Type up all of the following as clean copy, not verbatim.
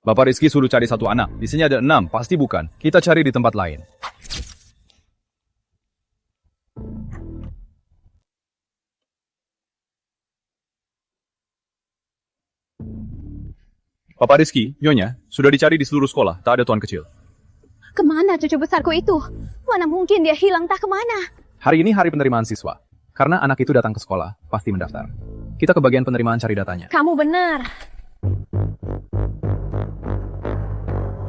Bapak Rizky suruh cari satu anak. Di sini ada 6, pasti bukan. Kita cari di tempat lain. Bapak Rizky, Nyonya, sudah dicari di seluruh sekolah. Tak ada tuan kecil. Kemana cucu besarku itu? Mana mungkin dia hilang tak kemana? Hari ini hari penerimaan siswa. Karena anak itu datang ke sekolah, pasti mendaftar. Kita ke bagian penerimaan cari datanya. Kamu benar.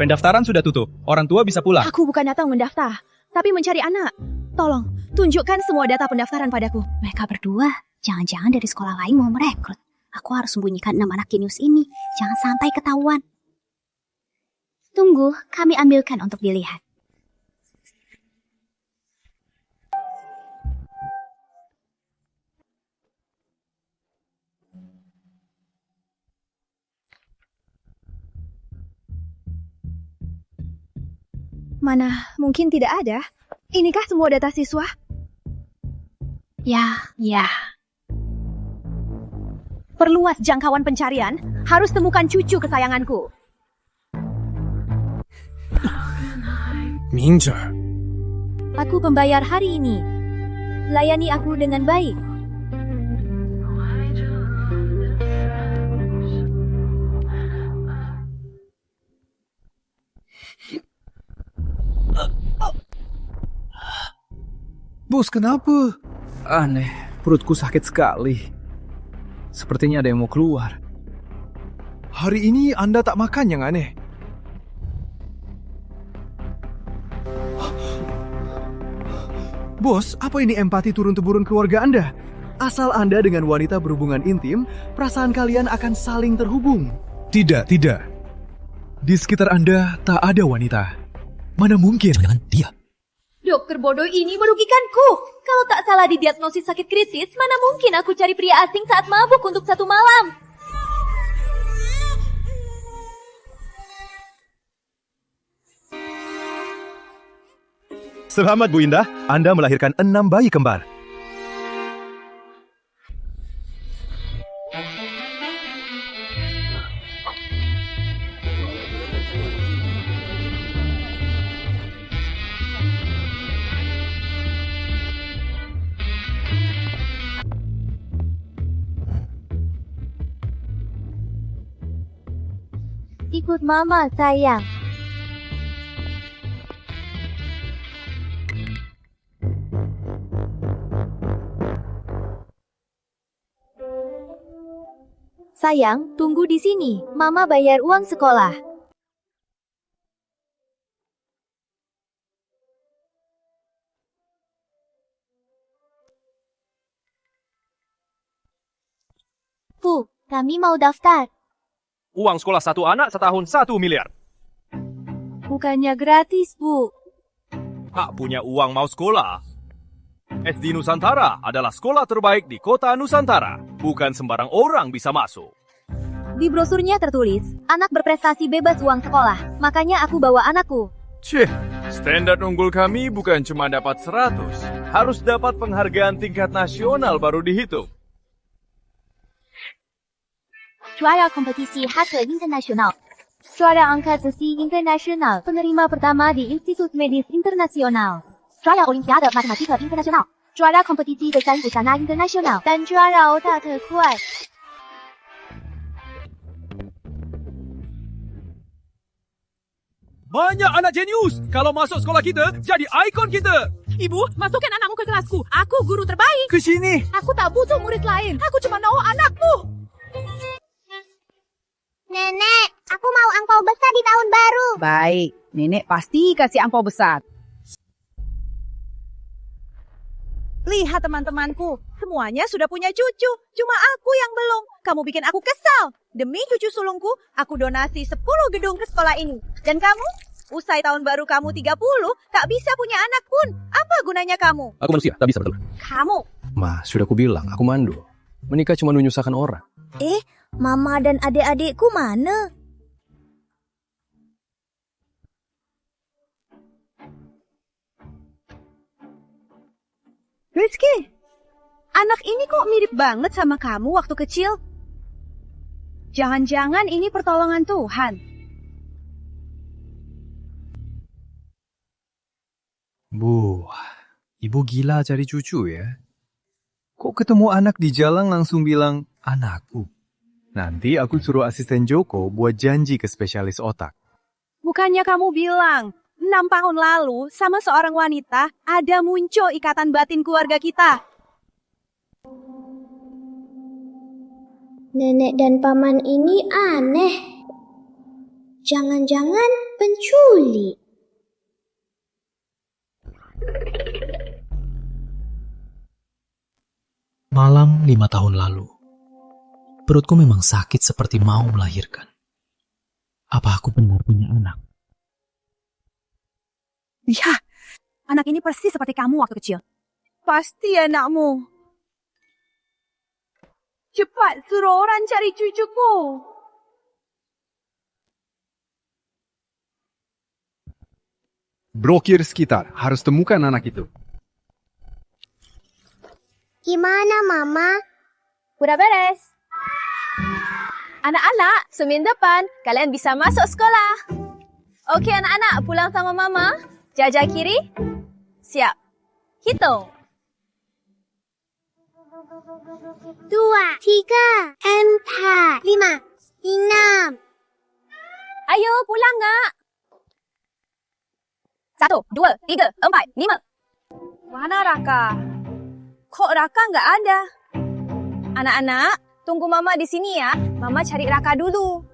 Pendaftaran sudah tutup. Orang tua bisa pulang. Aku bukan datang mendaftar, tapi mencari anak. Tolong, tunjukkan semua data pendaftaran padaku. Mereka berdua, jangan-jangan dari sekolah lain mau merekrut. Aku harus sembunyikan 6 anak jenius ini. Jangan sampai ketahuan. Tunggu, kami ambilkan untuk dilihat. Mana mungkin tidak ada? Inikah semua data siswa? Ya. Perluas jangkauan pencarian, harus temukan cucu kesayanganku. Minja. Aku pembayar hari ini. Layani aku dengan baik. Bos, kenapa? Aneh, perutku sakit sekali. Sepertinya ada yang mau keluar. Hari ini Anda tak makan yang aneh. Bos, apa ini empati turun-temurun keluarga Anda? Asal Anda dengan wanita berhubungan intim, perasaan kalian akan saling terhubung. Tidak. Di sekitar Anda tak ada wanita. Mana mungkin? Jangan dia. Dokter bodoh ini merugikanku. Kalau tak salah didiagnosis sakit kritis, mana mungkin aku cari pria asing saat mabuk untuk 1 malam? Selamat Bu Indah, Anda melahirkan 6 bayi kembar. Ikut mama, sayang. Sayang, tunggu di sini. Mama bayar uang sekolah. Bu, kami mau daftar. Uang sekolah satu anak setahun 1 miliar. Bukannya gratis, Bu. Tak punya uang mau sekolah. SD Nusantara adalah sekolah terbaik di kota Nusantara. Bukan sembarang orang bisa masuk. Di brosurnya tertulis, anak berprestasi bebas uang sekolah. Makanya aku bawa anakku. Standar unggul kami bukan cuma dapat 100. Harus dapat penghargaan tingkat nasional baru dihitung. Juara kompetisi Hacker Internasional. Juara angka besi internasional. Penerima pertama di Institut Medis Internasional. Juara Olimpiade Matematika Internasional. Juara kompetisi desain busana internasional. Dan juara otak terkuat. Banyak anak jenius. Kalau masuk sekolah kita, jadi ikon kita. Ibu, masukkan anakmu ke kelasku. Aku guru terbaik. Ke sini. Aku tak butuh murid lain. Aku cuma mau anakmu. Nenek, aku mau angpau besar di tahun baru. Baik, nenek pasti kasih angpau besar. Lihat teman-temanku, semuanya sudah punya cucu. Cuma aku yang belum. Kamu bikin aku kesal. Demi cucu sulungku, aku donasi 10 gedung ke sekolah ini. Dan kamu? Usai tahun baru kamu 30, tak bisa punya anak pun. Apa gunanya kamu? Aku manusia, tak bisa betul. Kamu. Ma, sudah aku bilang, aku mandul. Menikah cuma menyusahkan orang. Mama dan adik-adikku mana? Rizky, anak ini kok mirip banget sama kamu waktu kecil? Jangan-jangan ini pertolongan Tuhan. Bu, ibu gila cari cucu ya. Kok ketemu anak di jalan langsung bilang, anakku. Nanti aku suruh asisten Joko buat janji ke spesialis otak. Bukannya kamu bilang 6 tahun lalu sama seorang wanita ada muncul ikatan batin keluarga kita. Nenek dan paman ini aneh. Jangan-jangan penculik. Malam 5 tahun lalu, perutku memang sakit seperti mau melahirkan. Apa aku benar punya anak? Ya, anak ini persis seperti kamu waktu kecil. Pasti anakmu. Cepat suruh orang cari cucuku. Blokir sekitar, harus temukan anak itu. Gimana, Mama? Udah beres. Anak-anak, semin depan, kalian bisa masuk sekolah. Oke anak-anak, pulang sama mama. Jajah kiri. Siap. Hitung. 2, 3, 4, 5, 6. Ayo pulang nggak? 1, 2, 3, 4, 5. Mana Raka? Kok Raka nggak ada? Anak-anak, tunggu mama di sini ya. Mama cari Raka dulu.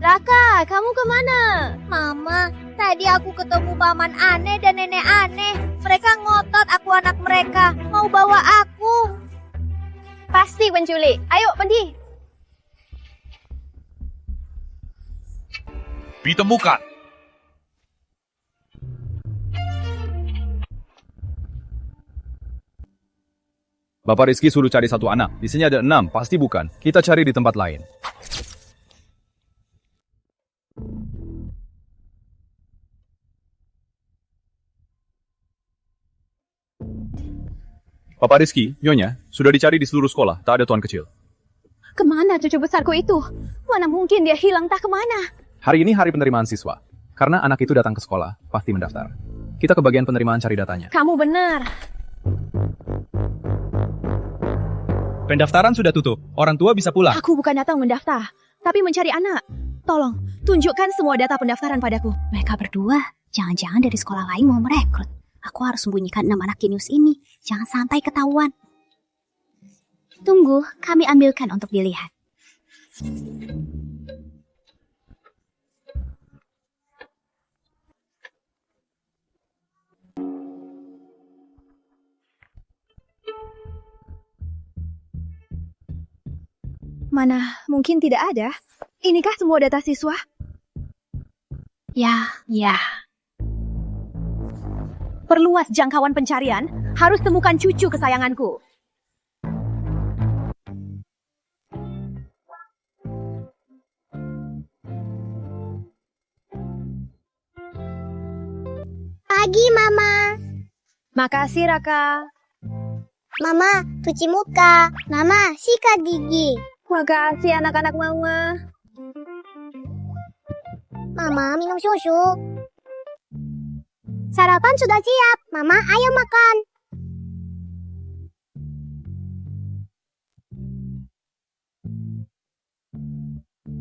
Raka, kamu kemana? Mama, tadi aku ketemu paman aneh dan nenek aneh. Mereka ngotot aku anak mereka. Mau bawa aku. Pasti penculik. Ayo pergi. Ditemukan. Bapak Rizky suruh cari satu anak. Di sini ada 6, pasti bukan. Kita cari di tempat lain. Bapak Rizky, Nyonya, sudah dicari di seluruh sekolah. Tak ada tuan kecil. Kemana cucu besarku itu? Mana mungkin dia hilang tak kemana? Hari ini hari penerimaan siswa. Karena anak itu datang ke sekolah, pasti mendaftar. Kita ke bagian penerimaan cari datanya. Kamu benar. Pendaftaran sudah tutup. Orang tua bisa pulang. Aku bukan datang mendaftar, tapi mencari anak. Tolong, tunjukkan semua data pendaftaran padaku. Mereka berdua, jangan-jangan dari sekolah lain mau merekrut. Aku harus sembunyikan 6 anak jenius ini. Jangan sampai ketahuan. Tunggu, kami ambilkan untuk dilihat. Mana mungkin tidak ada? Inikah semua data siswa? Ya. Perluas jangkauan pencarian, harus temukan cucu kesayanganku. Pagi, Mama. Makasih, Raka. Mama, cuci muka. Mama, sikat gigi. Makasih anak-anak mama. Mama, minum susu. Sarapan sudah siap. Mama, ayo makan.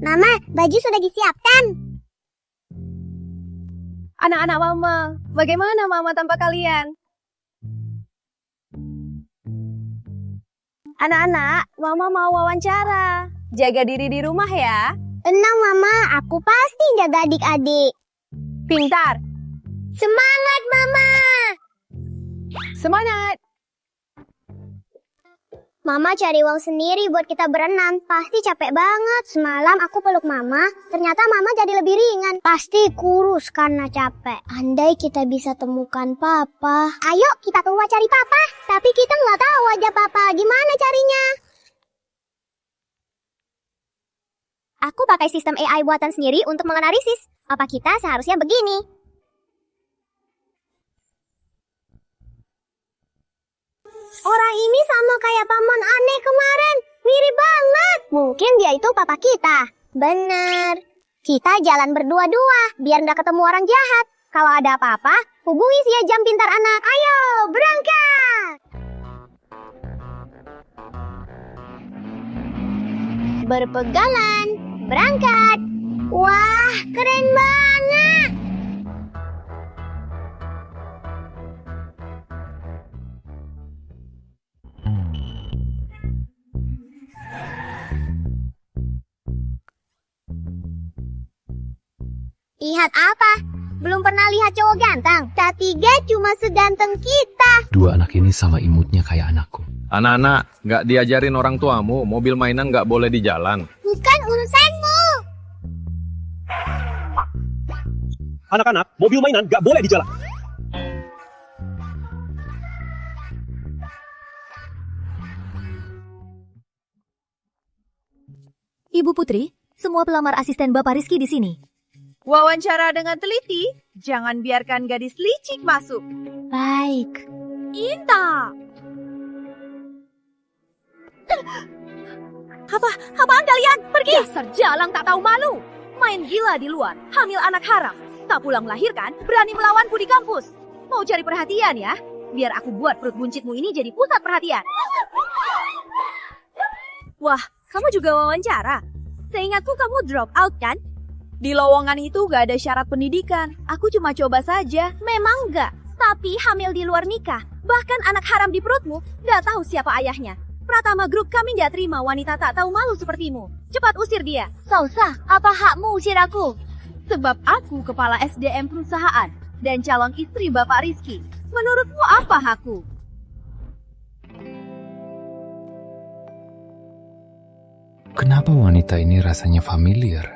Mama, baju sudah disiapkan. Anak-anak mama, bagaimana mama tanpa kalian? Anak-anak, mama mau wawancara. Jaga diri di rumah ya. Tenang, Mama. Aku pasti jaga adik-adik. Pintar. Semangat, Mama. Semangat. Mama cari uang sendiri buat kita berenam. Pasti capek banget. Semalam aku peluk Mama. Ternyata Mama jadi lebih ringan. Pasti kurus karena capek. Andai kita bisa temukan Papa. Ayo kita keluar cari Papa. Tapi kita nggak tahu aja Papa. Gimana carinya? Aku pakai sistem AI buatan sendiri untuk menganalisis. Papa kita seharusnya begini. Orang ini sama kayak paman aneh kemarin. Mirip banget. Mungkin dia itu papa kita. Benar. Kita jalan berdua-dua, biar nggak ketemu orang jahat. Kalau ada apa-apa, hubungi si Jam Pintar Anak. Ayo, berangkat! Berpegangan, berangkat. Wah, keren banget! Lihat apa? Belum pernah lihat cowok ganteng. K3 cuma seganteng kita. Dua anak ini sama imutnya kayak anakku. Anak-anak, nggak diajarin orang tuamu, mobil mainan nggak boleh di jalan. Bukan urusanmu. Anak-anak, mobil mainan gak boleh di jalan. Ibu Putri, semua pelamar asisten Bapak Rizky di sini. Wawancara dengan teliti, jangan biarkan gadis licik masuk. Baik. Inta! Apaan kalian? Pergi! Dasar jalang tak tahu malu. Main gila di luar, hamil anak haram. Tak pulang melahirkan, berani melawanku di kampus. Mau cari perhatian ya? Biar aku buat perut buncitmu ini jadi pusat perhatian. Wah, kamu juga wawancara? Seingatku kamu drop out kan? Di lowongan itu gak ada syarat pendidikan. Aku cuma coba saja. Memang enggak, tapi hamil di luar nikah. Bahkan anak haram di perutmu, gak tahu siapa ayahnya. Pratama Group kami gak terima wanita tak tahu malu sepertimu. Cepat usir dia. Sausa, apa hakmu usir aku? Sebab aku kepala SDM perusahaan dan calon istri Bapak Rizky. Menurutmu apa hakku? Kenapa wanita ini rasanya familiar?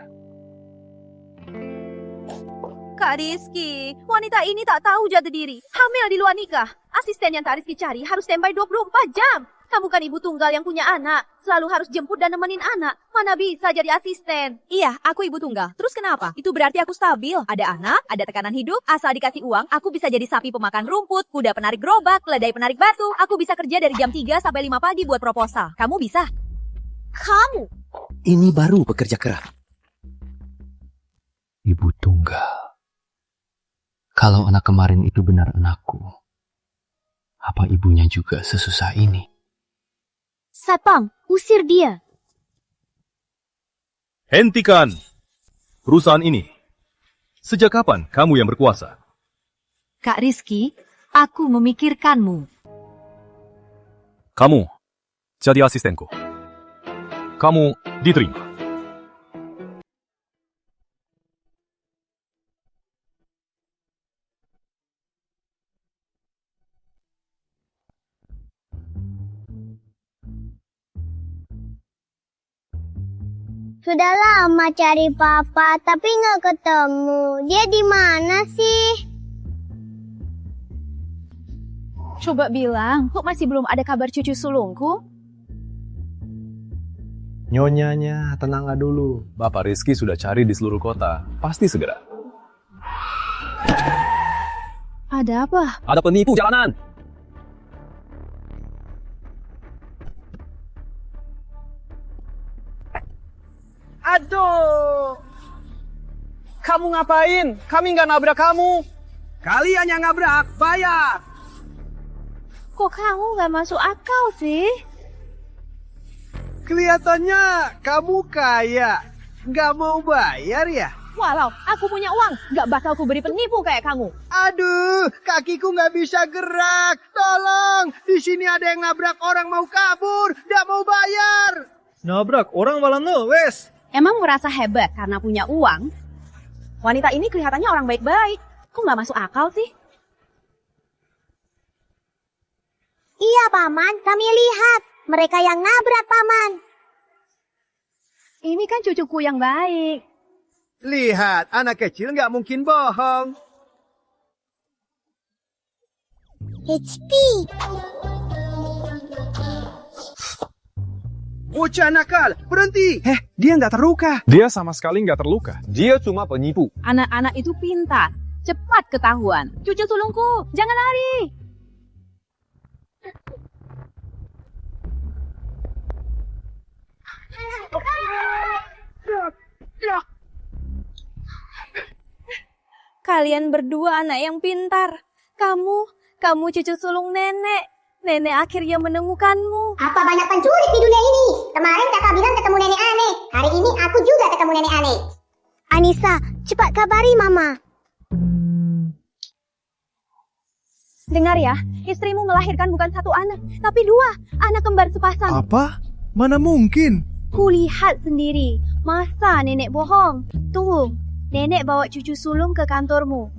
Kak Rizky, wanita ini tak tahu jati diri. Hamil di luar nikah. Asisten yang Kak Rizky cari harus standby 24 jam. Kamu kan ibu tunggal yang punya anak. Selalu harus jemput dan nemenin anak. Mana bisa jadi asisten? Iya, aku ibu tunggal. Terus kenapa? Itu berarti aku stabil. Ada anak, ada tekanan hidup. Asal dikasih uang, aku bisa jadi sapi pemakan rumput, kuda penarik gerobak, keledai penarik batu. Aku bisa kerja dari jam 3 sampai 5 pagi buat proposal. Kamu bisa? Kamu? Ini baru pekerja keras. Ibu tunggal. Kalau anak kemarin itu benar anakku, apa ibunya juga sesusah ini? Satpam, usir dia. Hentikan perusahaan ini. Sejak kapan kamu yang berkuasa? Kak Rizky, aku memikirkanmu. Kamu jadi asistenku. Kamu diterima. Sudah lama cari papa, tapi nggak ketemu. Dia di mana sih? Coba bilang, kok masih belum ada kabar cucu sulungku? Nyonyanya, tenanglah dulu. Bapak Rizky sudah cari di seluruh kota. Pasti segera. Ada apa? Ada penipu jalanan. Aduh! Kamu ngapain? Kami nggak nabrak kamu. Kalian yang nabrak, bayar! Kok kamu nggak masuk akal sih? Kelihatannya kamu kaya. Nggak mau bayar ya? Walau aku punya uang, nggak bakal ku beri penipu kayak kamu. Aduh, kakiku nggak bisa gerak. Tolong, di sini ada yang nabrak orang mau kabur, nggak mau bayar. Nabrak orang malah wes. Emang merasa hebat karena punya uang? Wanita ini kelihatannya orang baik-baik. Kok nggak masuk akal sih? Iya, Paman. Kami lihat. Mereka yang nabrak, Paman. Ini kan cucuku yang baik. Lihat, anak kecil nggak mungkin bohong. HP. Bocah nakal, berhenti. Dia nggak terluka. Dia sama sekali nggak terluka. Dia cuma penipu. Anak-anak itu pintar. Cepat ketahuan. Cucu sulungku, jangan lari. Kalian berdua anak yang pintar. Kamu cucu sulung nenek. Nenek akhirnya menemukanmu. Apa banyak penculik di dunia ini? Kemarin kakak bilang ketemu nenek aneh. Hari ini aku juga ketemu nenek aneh. Anissa, cepat kabari mama. Dengar ya, istrimu melahirkan bukan satu anak, tapi 2 anak kembar sepasang. Apa? Mana mungkin? Kulihat sendiri. Masa nenek bohong? Tunggu, nenek bawa cucu sulung ke kantormu.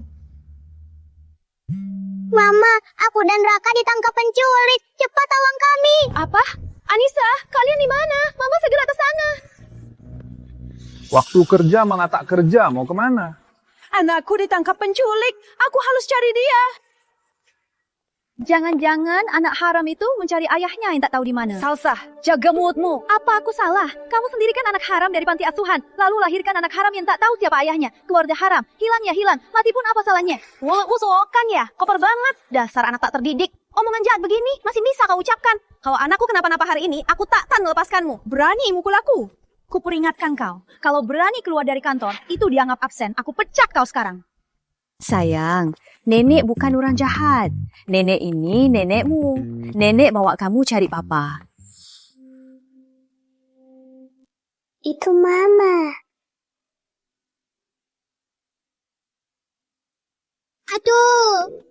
Mama, aku dan Raka ditangkap penculik. Cepat tolong kami. Apa? Anissa, kalian di mana? Mama segera ke sana. Waktu kerja malah tak kerja, mau kemana? Anakku ditangkap penculik. Aku harus cari dia. Jangan-jangan anak haram itu mencari ayahnya yang tak tahu di mana. Salsa, jaga mulutmu. Apa aku salah? Kamu sendiri kan anak haram dari panti asuhan. Lalu lahirkan anak haram yang tak tahu siapa ayahnya. Keluarga haram. Hilang ya hilang. Mati pun apa salahnya? Mulutmu sokan ya? Koper banget. Dasar anak tak terdidik. Omongan jahat begini masih bisa kau ucapkan. Kalau anakku kenapa-napa hari ini, aku takkan melepaskanmu. Berani mukul aku. Kuperingatkan kau. Kalau berani keluar dari kantor, itu dianggap absen. Aku pecat kau sekarang. Sayang, nenek bukan orang jahat. Nenek ini nenekmu. Nenek bawa kamu cari papa. Itu mama. Aduh,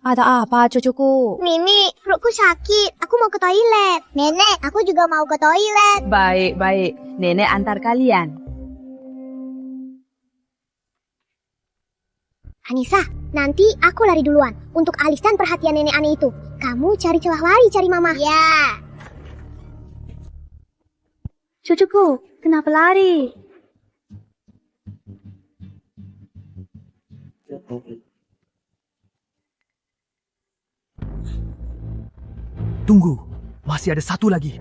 Ada apa cucuku? Mimi, perutku sakit. Aku mau ke toilet. Nenek, aku juga mau ke toilet. Baik, baik. Nenek antar kalian. Anissa, nanti aku lari duluan untuk alihkan perhatian nenek aneh itu. Kamu cari celah lari cari mama. Ya. Cucuku, kenapa lari? Tunggu, masih ada satu lagi.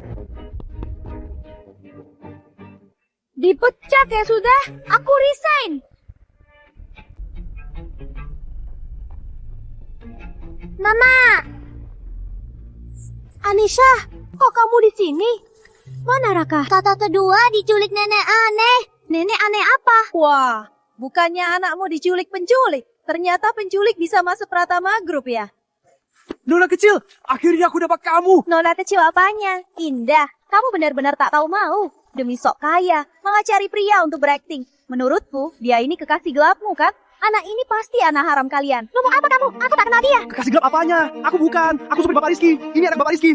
Dipecat ya sudah. Aku resign. Mama. Anissa, kok kamu di sini? Mana Raka? Kakak kedua diculik nenek aneh. Nenek aneh apa? Wah, bukannya anakmu diculik penculik. Ternyata penculik bisa masuk Pratama Group ya? Nona kecil, akhirnya aku dapat kamu. Nona kecil apanya? Indah, kamu benar-benar tak tahu mau. Demi sok kaya, malah cari pria untuk berakting. Menurutku, dia ini kekasih gelapmu kan? Anak ini pasti anak haram kalian. Ngomong apa kamu? Aku tak kenal dia. Kekasih gelap apanya? Aku bukan. Aku supir Bapak Rizky. Ini anak Bapak Rizky.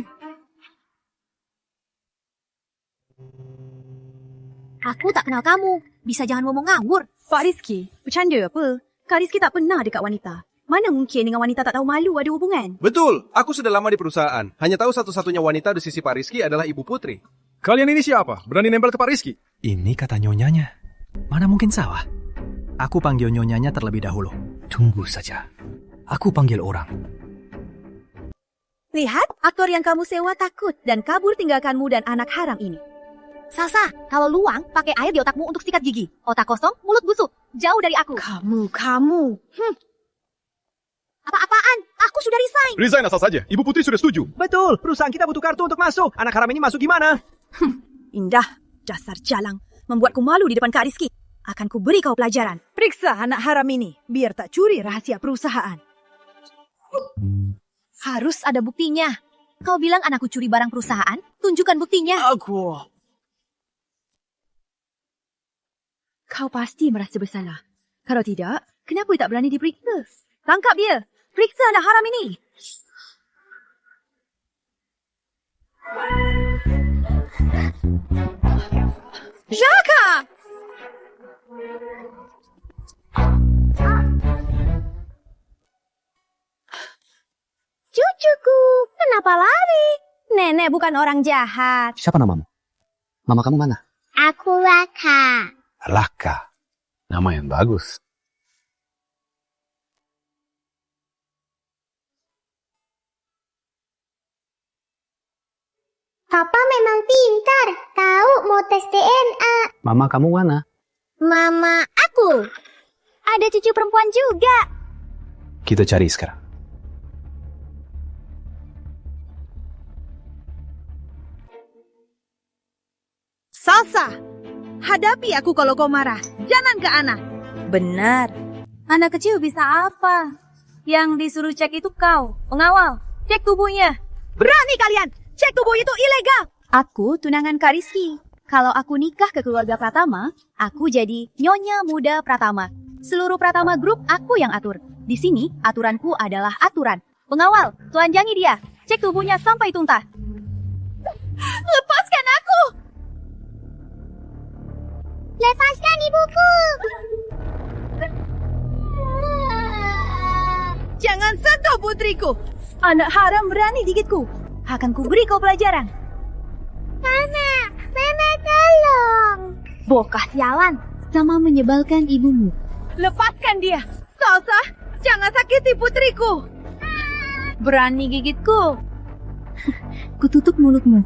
Aku tak kenal kamu. Bisa jangan ngomong ngawur. Pak Rizky, bercanda apa? Kak Rizky tak pernah dekat wanita. Mana mungkin dengan wanita tak tahu malu ada hubungan? Betul, aku sudah lama di perusahaan. Hanya tahu satu-satunya wanita di sisi Pak Rizky adalah Ibu Putri. Kalian ini siapa? Berani nempel ke Pak Rizky? Ini kata nyonyanya. Mana mungkin salah? Aku panggil nyonyanya terlebih dahulu. Tunggu saja. Aku panggil orang. Lihat, aktor yang kamu sewa takut dan kabur tinggalkanmu dan anak haram ini. Salsa, kalau luang, pakai air di otakmu untuk sikat gigi. Otak kosong, mulut busuk. Jauh dari aku. Kamu. Apa-apaan? Aku sudah resign. Resign asal saja. Ibu Putri sudah setuju. Betul, perusahaan kita butuh kartu untuk masuk. Anak haram ini masuk gimana? Indah, dasar jalang. Membuatku malu di depan Kak Rizky. Akan ku beri kau pelajaran. Periksa anak haram ini, biar tak curi rahasia perusahaan. Harus ada buktinya. Kau bilang anakku curi barang perusahaan? Tunjukkan buktinya. Kau pasti merasa bersalah. Kalau tidak, kenapa tak berani diperiksa? Tangkap dia. Periksa anak haram ini. Jaka! Cucuku, kenapa lari? Nenek bukan orang jahat. Siapa namamu? Mama kamu mana? Aku Raka. Raka. Nama yang bagus. Papa memang pintar. Tahu mau tes DNA. Mama kamu mana? Mama aku. Ada cucu perempuan juga. Kita cari sekarang. Salsa, hadapi aku kalau kau marah. Jangan ke Ana. Benar. Anak kecil bisa apa? Yang disuruh cek itu kau, pengawal. Cek tubuhnya. Berani kalian! Cek tubuh itu ilegal! Aku tunangan Kak Rizky. Kalau aku nikah ke keluarga Pratama, aku jadi Nyonya Muda Pratama. Seluruh Pratama Group aku yang atur. Di sini, aturanku adalah aturan. Pengawal, telanjangi dia. Cek tubuhnya sampai tuntas. Lepaskan aku! Lepaskan ibuku! Jangan sentuh putriku! Anak haram berani gigitku. Akan kuberi kau pelajaran. Mama tolong! Bokah sialan, sama menyebalkan ibumu. Lepaskan dia! Salsa, jangan sakiti putriku! Berani gigitku. Kututup mulutmu.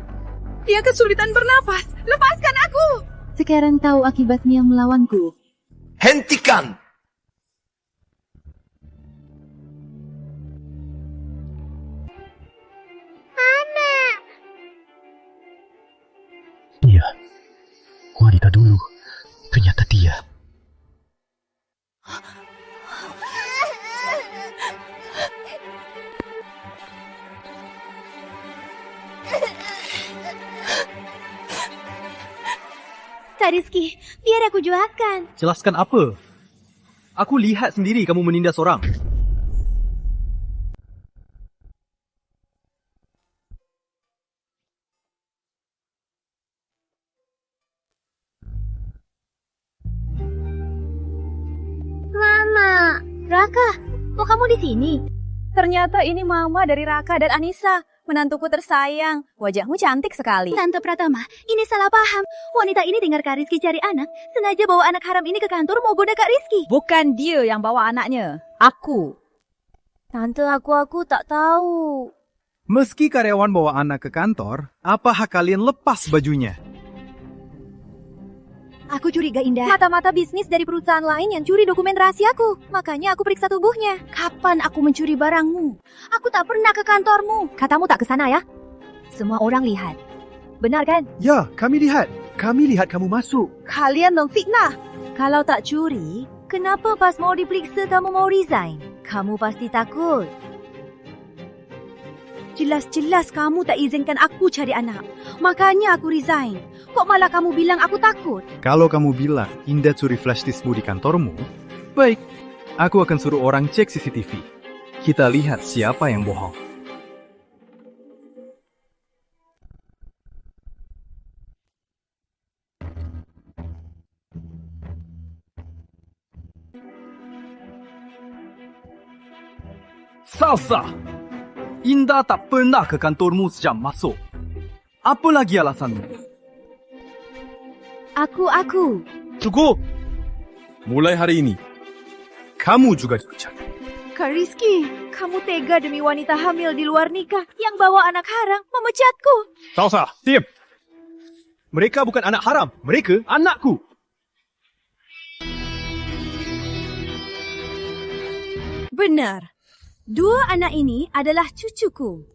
Dia kesulitan bernapas! Lepaskan aku! Sekarang tahu akibatnya melawanku. Hentikan! Iya, wanita dulu. Ternyata dia. Kak Rizky, biar aku jelaskan. Jelaskan apa? Aku lihat sendiri kamu menindas orang. Mama! Raka, kok kamu di sini? Ternyata ini mama dari Raka dan Anissa. Menantuku tersayang. Wajahmu cantik sekali. Tante Pratama, ini salah paham. Wanita ini dengar Kak Rizky cari anak, sengaja bawa anak haram ini ke kantor mau goda Kak Rizky. Bukan dia yang bawa anaknya. Aku. Tante, aku tak tahu. Meski karyawan bawa anak ke kantor, apa hak kalian lepas bajunya? Aku curiga Indah. Mata-mata bisnis dari perusahaan lain yang curi dokumen rahasiaku. Makanya aku periksa tubuhnya. Kapan aku mencuri barangmu? Aku tak pernah ke kantormu. Katamu tak ke sana ya? Semua orang lihat. Benar kan? Ya, kami lihat. Kami lihat kamu masuk. Kalian memfitnah. Kalau tak curi, kenapa pas mau diperiksa kamu mau resign? Kamu pasti takut. Jelas-jelas kamu tak izinkan aku cari anak. Makanya aku resign. Kok malah kamu bilang aku takut? Kalau kamu bilang Indah curi flash diskmu di kantormu, baik, aku akan suruh orang cek CCTV. Kita lihat siapa yang bohong. Salsa! Indah tak pernah ke kantormu sejak masuk. Apa lagi alasanmu? Aku. Cukup! Mulai hari ini, kamu juga dipecat. Kak Rizky, kamu tega demi wanita hamil di luar nikah yang bawa anak haram memecatku. Salsa, diam! Mereka bukan anak haram, mereka anakku. Benar. Dua anak ini adalah cucuku.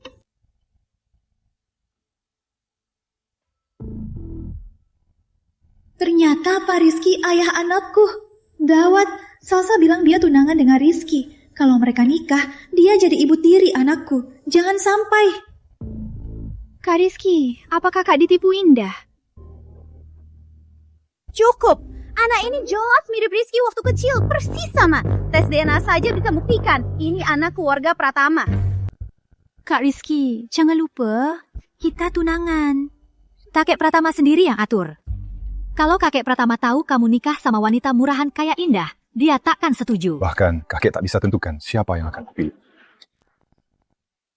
Ternyata Pak Rizky ayah anakku. Gawat, Salsa bilang dia tunangan dengan Rizky. Kalau mereka nikah, dia jadi ibu tiri anakku. Jangan sampai. Kak Rizky, apakah Kak ditipu Indah? Cukup. Anak ini jelas mirip Rizky waktu kecil, persis sama. Tes DNA saja bisa buktikan. Ini anak keluarga Pratama. Kak Rizky, jangan lupa, kita tunangan. Kakek Pratama sendiri yang atur. Kalau kakek Pratama tahu kamu nikah sama wanita murahan kayak Indah, dia takkan setuju. Bahkan kakek tak bisa tentukan siapa yang akan pilih.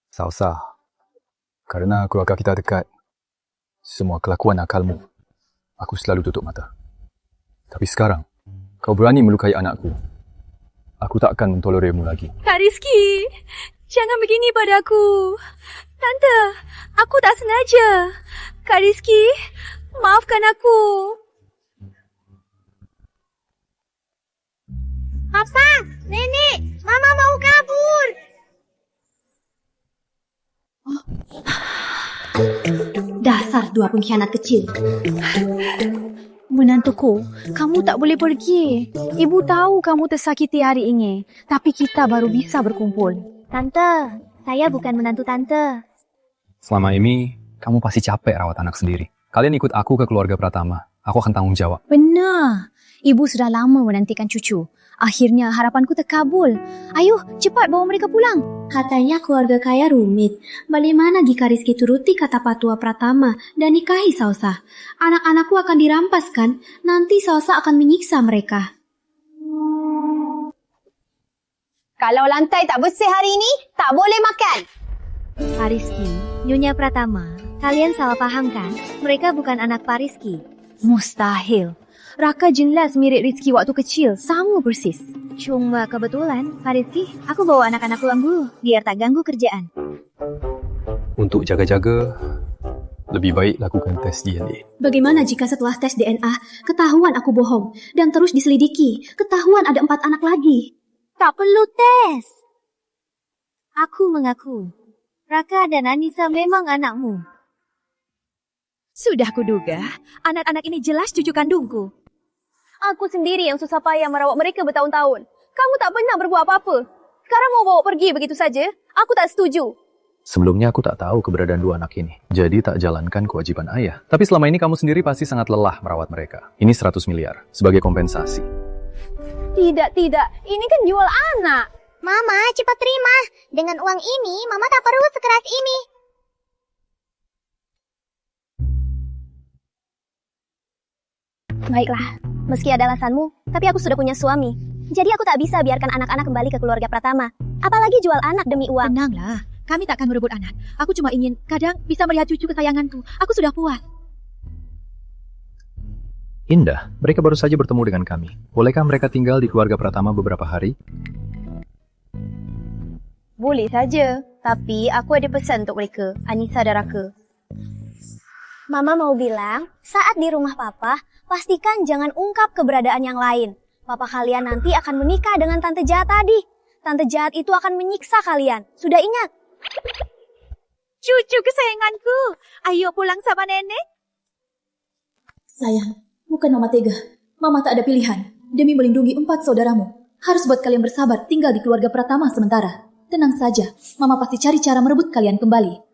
Salsa, karena keluarga kita dekat, semua kelakuan akalmu, aku selalu tutup mata. Tapi sekarang, kau berani melukai anakku. Aku tak akan mentolerirmu lagi. Kak Rizky, jangan begini padaku. Tante, aku tak sengaja. Kak Rizky, maafkan aku. Papa, Nenek, Mama mau kabur. Dasar dua pengkhianat kecil. Menantuku, kamu tak boleh pergi. Ibu tahu kamu tersakiti hari ini, tapi kita baru bisa berkumpul. Tante, saya bukan menantu tante. Selama ini, kamu pasti capek rawat anak sendiri. Kalian ikut aku ke keluarga Pratama. Aku akan tanggung jawab. Benar. Ibu sudah lama menantikan cucu. Akhirnya harapanku terkabul. Ayo, cepat bawa mereka pulang. Katanya keluarga kaya rumit. Bagaimana jika Rizky turuti kata Patua Pratama dan nikahi Sausa? Anak-anakku akan dirampas kan? Nanti Sausa akan menyiksa mereka. Kalau lantai tak bersih hari ini, tak boleh makan. Pak Rizky, Nyonya Pratama, kalian salah paham kan? Mereka bukan anak Pak Rizky. Mustahil. Raka jelas mirip Rizky waktu kecil, sama persis. Cuma kebetulan, Pak Rizky, aku bawa anak-anak pulang dulu, biar tak ganggu kerjaan. Untuk jaga-jaga, lebih baik lakukan tes DNA. Bagaimana jika setelah tes DNA, ketahuan aku bohong, dan terus diselidiki, ketahuan ada 4 anak lagi? Tak perlu tes. Aku mengaku, Raka dan Anissa memang anakmu. Sudah kuduga, anak-anak ini jelas cucu kandungku. Aku sendiri yang susah payah merawat mereka bertahun-tahun. Kamu tak pernah berbuat apa-apa. Sekarang mau bawa pergi begitu saja? Aku tak setuju. Sebelumnya aku tak tahu keberadaan 2 anak ini. Jadi tak jalankan kewajiban ayah. Tapi selama ini kamu sendiri pasti sangat lelah merawat mereka. Ini 100 miliar sebagai kompensasi. Tidak. Ini kan jual anak. Mama, cepat terima. Dengan uang ini, Mama tak perlu sekeras ini. Baiklah, meski ada alasanmu, tapi aku sudah punya suami. Jadi aku tak bisa biarkan anak-anak kembali ke keluarga Pratama. Apalagi jual anak demi uang. Tenanglah, kami tak akan merebut anak. Aku cuma ingin kadang bisa melihat cucu kesayanganku. Aku sudah puas. Indah, mereka baru saja bertemu dengan kami. Bolehkah mereka tinggal di keluarga Pratama beberapa hari? Boleh saja, tapi aku ada pesan untuk mereka, Anissa dan Raka. Mama mau bilang, saat di rumah Papa, pastikan jangan ungkap keberadaan yang lain. Papa kalian nanti akan menikah dengan tante jahat tadi. Tante jahat itu akan menyiksa kalian. Sudah ingat? Cucu kesayanganku, ayo pulang sama nenek. Sayang, bukan Mama tega. Mama tak ada pilihan. Demi melindungi 4 saudaramu, harus buat kalian bersabar tinggal di keluarga Pratama sementara. Tenang saja, Mama pasti cari cara merebut kalian kembali.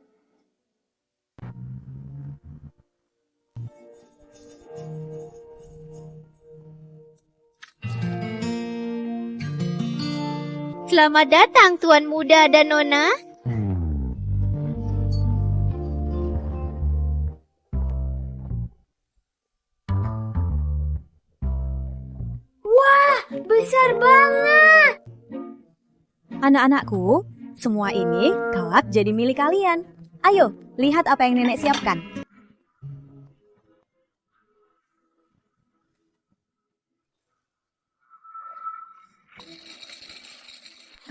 Selamat datang Tuan Muda dan Nona. Wah, besar banget. Anak-anakku, semua ini kelak jadi milik kalian. Ayo, lihat apa yang nenek siapkan.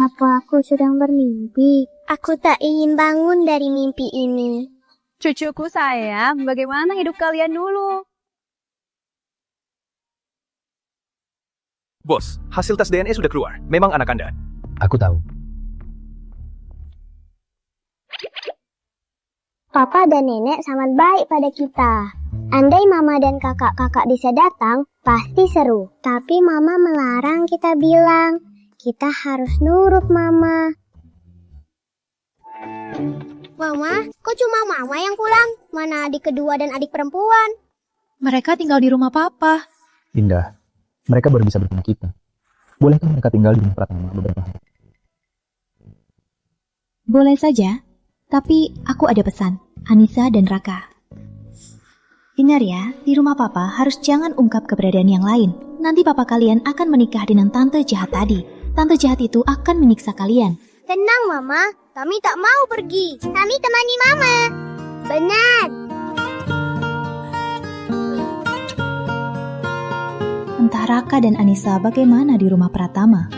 Apa aku sedang bermimpi? Aku tak ingin bangun dari mimpi ini. Cucuku sayang, bagaimana hidup kalian dulu? Bos, hasil tes DNA sudah keluar. Memang anak Anda. Aku tahu. Papa dan nenek sangat baik pada kita. Andai mama dan kakak-kakak bisa datang, pasti seru. Tapi mama melarang kita bilang, kita harus nurut mama. Mama, kok cuma mama yang pulang? Mana adik kedua dan adik perempuan? Mereka tinggal di rumah Papa. Indah, mereka baru bisa bertemu kita. Bolehkah mereka tinggal di rumah Pratama beberapa hari? Boleh saja, tapi aku ada pesan, Anissa dan Raka. Dengar ya, di rumah Papa harus jangan ungkap keberadaan yang lain. Nanti Papa kalian akan menikah dengan tante jahat tadi. Tante jahat itu akan menyiksa kalian. Tenang Mama, kami tak mau pergi. Kami temani Mama. Benar. Entah Raka dan Anissa bagaimana di rumah Pratama.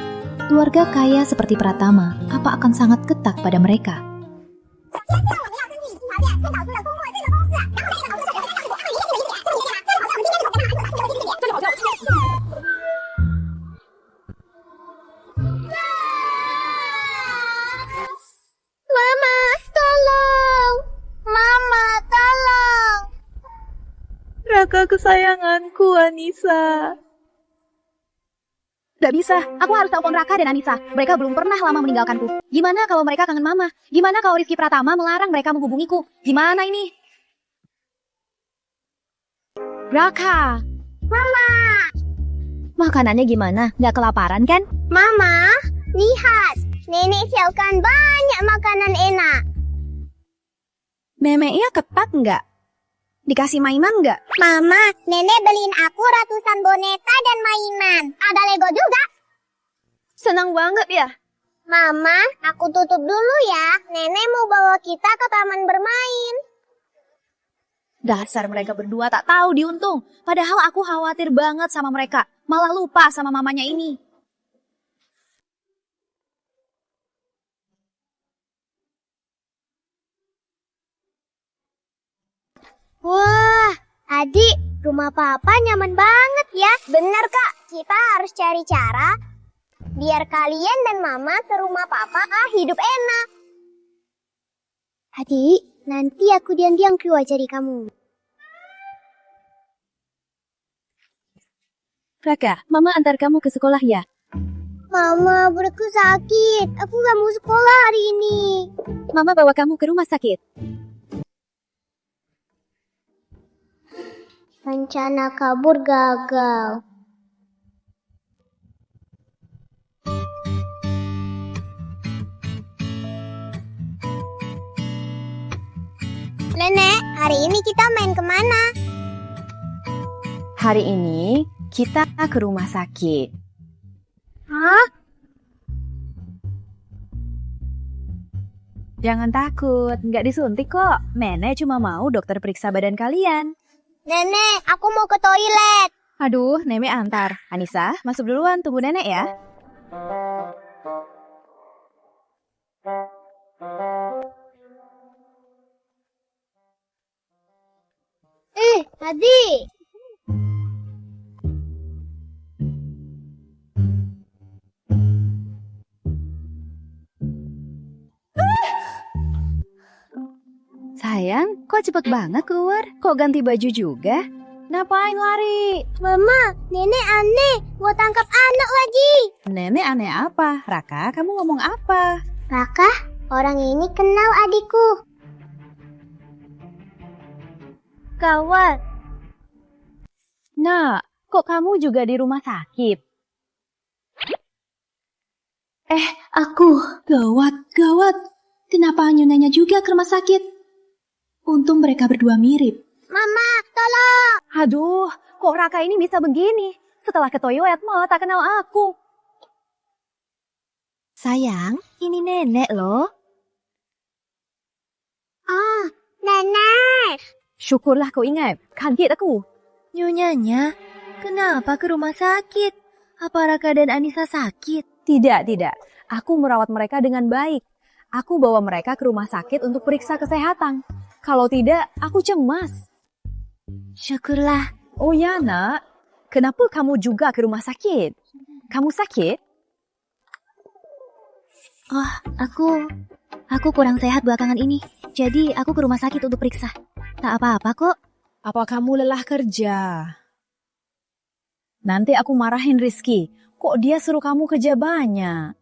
Keluarga kaya seperti Pratama, apa akan sangat ketat pada mereka? Raka kesayanganku, Anissa. Gak bisa, aku harus telepon Raka dan Anissa. Mereka belum pernah lama meninggalkanku. Gimana kalau mereka kangen mama? Gimana kalau Rizky Pratama melarang mereka menghubungiku? Gimana ini? Raka. Mama. Makanannya gimana? Gak kelaparan kan? Mama, lihat. Nenek siapkan banyak makanan enak. Memeknya ketat nggak? Dikasih mainan nggak? Mama, nenek beliin aku ratusan boneka dan mainan. Ada Lego juga. Senang banget ya? Mama, aku tutup dulu ya. Nenek mau bawa kita ke taman bermain. Dasar mereka berdua tak tahu diuntung. Padahal aku khawatir banget sama mereka. Malah lupa sama mamanya ini. Wah, adik, rumah papa nyaman banget ya. Bener kak, kita harus cari cara biar kalian dan mama ke rumah papa hidup enak. Adik, nanti aku diam-diam keluar cari kamu. Raka, mama antar kamu ke sekolah ya? Mama, perutku sakit. Aku gak mau sekolah hari ini. Mama bawa kamu ke rumah sakit. Rencana kabur gagal. Nenek, hari ini kita main kemana? Hari ini kita ke rumah sakit. Hah? Jangan takut, nggak disuntik kok. Nenek cuma mau dokter periksa badan kalian. Nenek, aku mau ke toilet. Aduh, Nenek antar. Anissa, masuk duluan, tunggu Nenek ya. Adik. Sayang, kok cepet banget keluar? Kok ganti baju juga? Ngapain lari? Mama, nenek aneh. Mau tangkap anak lagi. Nenek aneh apa? Raka, kamu ngomong apa? Raka, orang ini kenal adikku. Gawat. Nah, kok kamu juga di rumah sakit? Aku. Gawat. Kenapa nyonanya juga ke rumah sakit? Untung mereka berdua mirip. Mama, tolong. Aduh, kok Raka ini bisa begini? Setelah ke toilet malah tak kenal aku. Sayang, ini Nenek loh. Ah, nenek. Syukurlah kau ingat, kaget aku. Nyonyanya, kenapa ke rumah sakit? Apa Raka dan Anissa sakit? Tidak. Aku merawat mereka dengan baik. Aku bawa mereka ke rumah sakit untuk periksa kesehatan. Kalau tidak, aku cemas. Syukurlah. Oh ya, Nak. Kenapa kamu juga ke rumah sakit? Kamu sakit? Oh, aku kurang sehat belakangan ini. Jadi aku ke rumah sakit untuk periksa. Tak apa-apa kok. Apa kamu lelah kerja? Nanti aku marahin Rizky. Kok dia suruh kamu kerja banyak?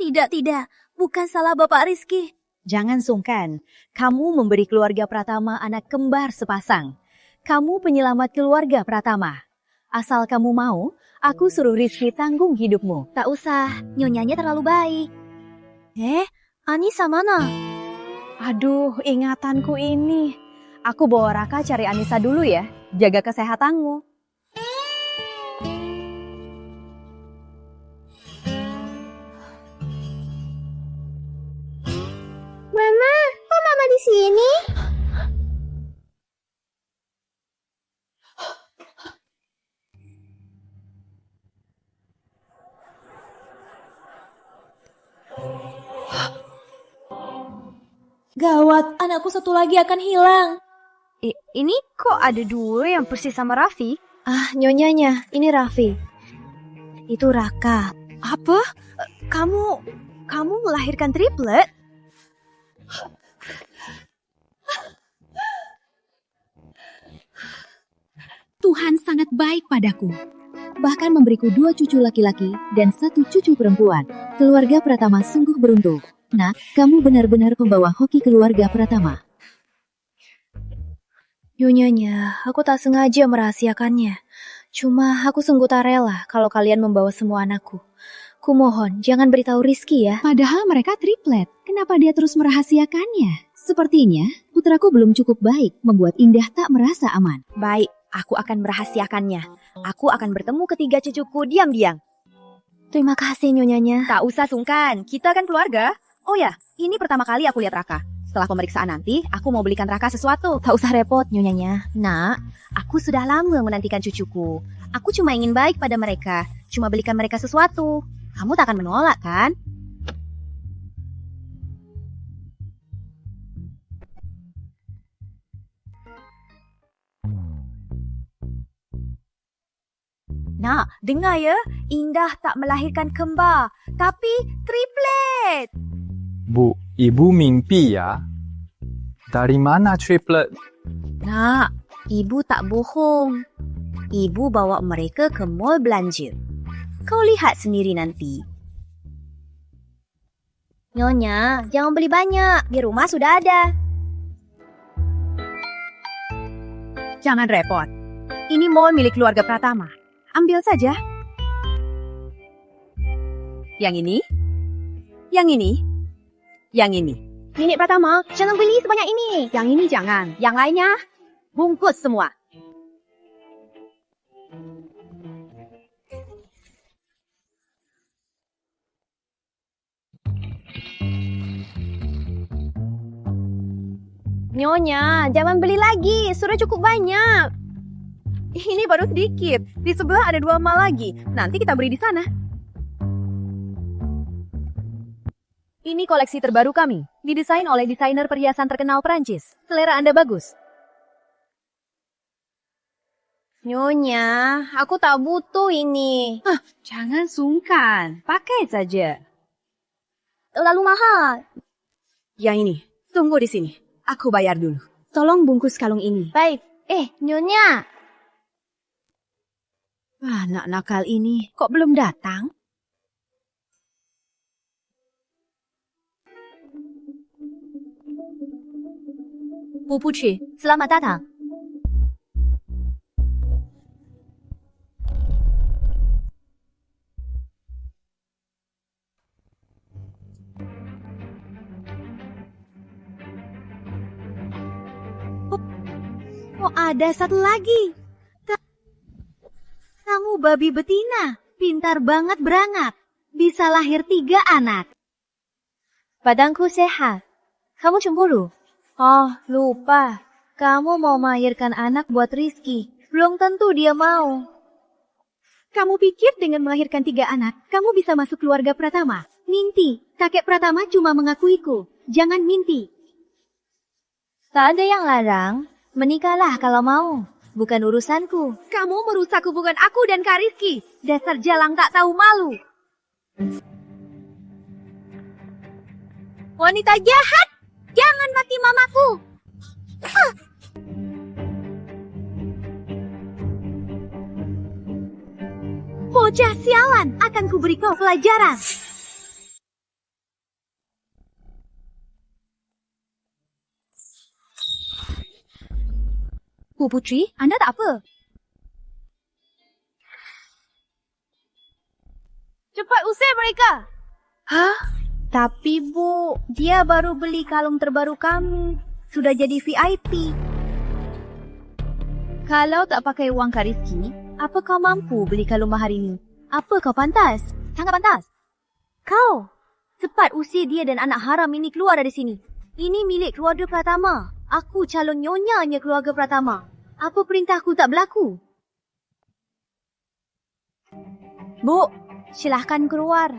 Tidak. Bukan salah Bapak Rizky. Jangan sungkan. Kamu memberi keluarga Pratama anak kembar sepasang. Kamu penyelamat keluarga Pratama. Asal kamu mau, aku suruh Rizky tanggung hidupmu. Tak usah, nyonyanya terlalu baik. Anissa mana? Aduh, ingatanku ini. Aku bawa Raka cari Anissa dulu ya. Jaga kesehatanmu. Mama, kok mama di sini? Gawat, anakku satu lagi akan hilang. Ini kok ada dua yang persis sama Raffi? Nyonyanya, ini Raffi. Itu Raka. Apa? Kamu melahirkan triplet? Tuhan sangat baik padaku. Bahkan memberiku 2 cucu laki-laki dan 1 cucu perempuan. Keluarga Pratama sungguh beruntung. Nak, kamu benar-benar pembawa hoki keluarga Pratama. Nyonya, aku tak sengaja merahasiakannya. Cuma aku sungguh tak rela kalau kalian membawa semua anakku. Kumohon, jangan beritahu Rizky ya. Padahal mereka triplet. Kenapa dia terus merahasiakannya? Sepertinya putraku belum cukup baik membuat Indah tak merasa aman. Baik, aku akan merahasiakannya. Aku akan bertemu ketiga cucuku diam-diam. Terima kasih nyonyanya. Tak usah sungkan, kita kan keluarga. Oh ya, ini pertama kali aku lihat Raka. Setelah pemeriksaan nanti, aku mau belikan Raka sesuatu. Tak usah repot nyonyanya. Nak, aku sudah lama menantikan cucuku. Aku cuma ingin baik pada mereka. Cuma belikan mereka sesuatu. Kamu tak akan menolak kan? Nak, dengar ya, Indah tak melahirkan kembar, tapi triplet. Bu, ibu mimpi ya? Dari mana triplet? Nak, ibu tak bohong. Ibu bawa mereka ke mall belanja. Kau lihat sendiri nanti. Nyonya, jangan beli banyak. Di rumah sudah ada. Jangan repot. Ini mall milik keluarga Pratama. Ambil saja. Yang ini? Yang ini? Yang ini? Nenek Pratama, jangan beli sebanyak ini. Yang ini jangan. Yang lainnya, bungkus semua. Nyonya, jangan beli lagi. Sudah cukup banyak. Ini baru sedikit. Di sebelah ada 2 mal lagi. Nanti kita beri di sana. Ini koleksi terbaru kami. Didesain oleh desainer perhiasan terkenal Prancis. Selera Anda bagus. Nyonya, aku tak butuh ini. Jangan sungkan. Pakai saja. Terlalu mahal. Yang ini. Tunggu di sini. Aku bayar dulu. Tolong bungkus kalung ini. Baik. Nyonya. Anak nakal ini kok belum datang? Bu Putri, selamat datang. Oh, ada satu lagi. Kamu babi betina, pintar banget berangat. Bisa lahir 3 anak. Badanku sehat. Kamu cemburu? Oh, lupa. Kamu mau melahirkan anak buat Rizky. Belum tentu dia mau. Kamu pikir dengan melahirkan 3 anak, kamu bisa masuk keluarga Pratama? Mimpi, kakek Pratama cuma mengakuiku. Jangan mimpi. Tak ada yang larang. Menikahlah kalau mau. Bukan urusanku. Kamu merusak hubungan aku dan Kak Rizky. Dasar jalang tak tahu malu. Wanita jahat! Jangan mati mamaku! Bocah sialan, akan kuberi kau pelajaran. Bu Putri, Anda tak apa? Cepat usir mereka! Hah? Tapi Bu, dia baru beli kalung terbaru kami. Sudah jadi VIP. Kalau tak pakai uang Kak Rizky, apa kau mampu beli kalung mahar ini? Apa kau pantas? Sangat pantas. Kau! Cepat usir dia dan anak haram ini keluar dari sini. Ini milik keluarga Pratama. Aku calon nyonyanya keluarga Pratama. Apa perintahku tak berlaku? Bu, silahkan keluar.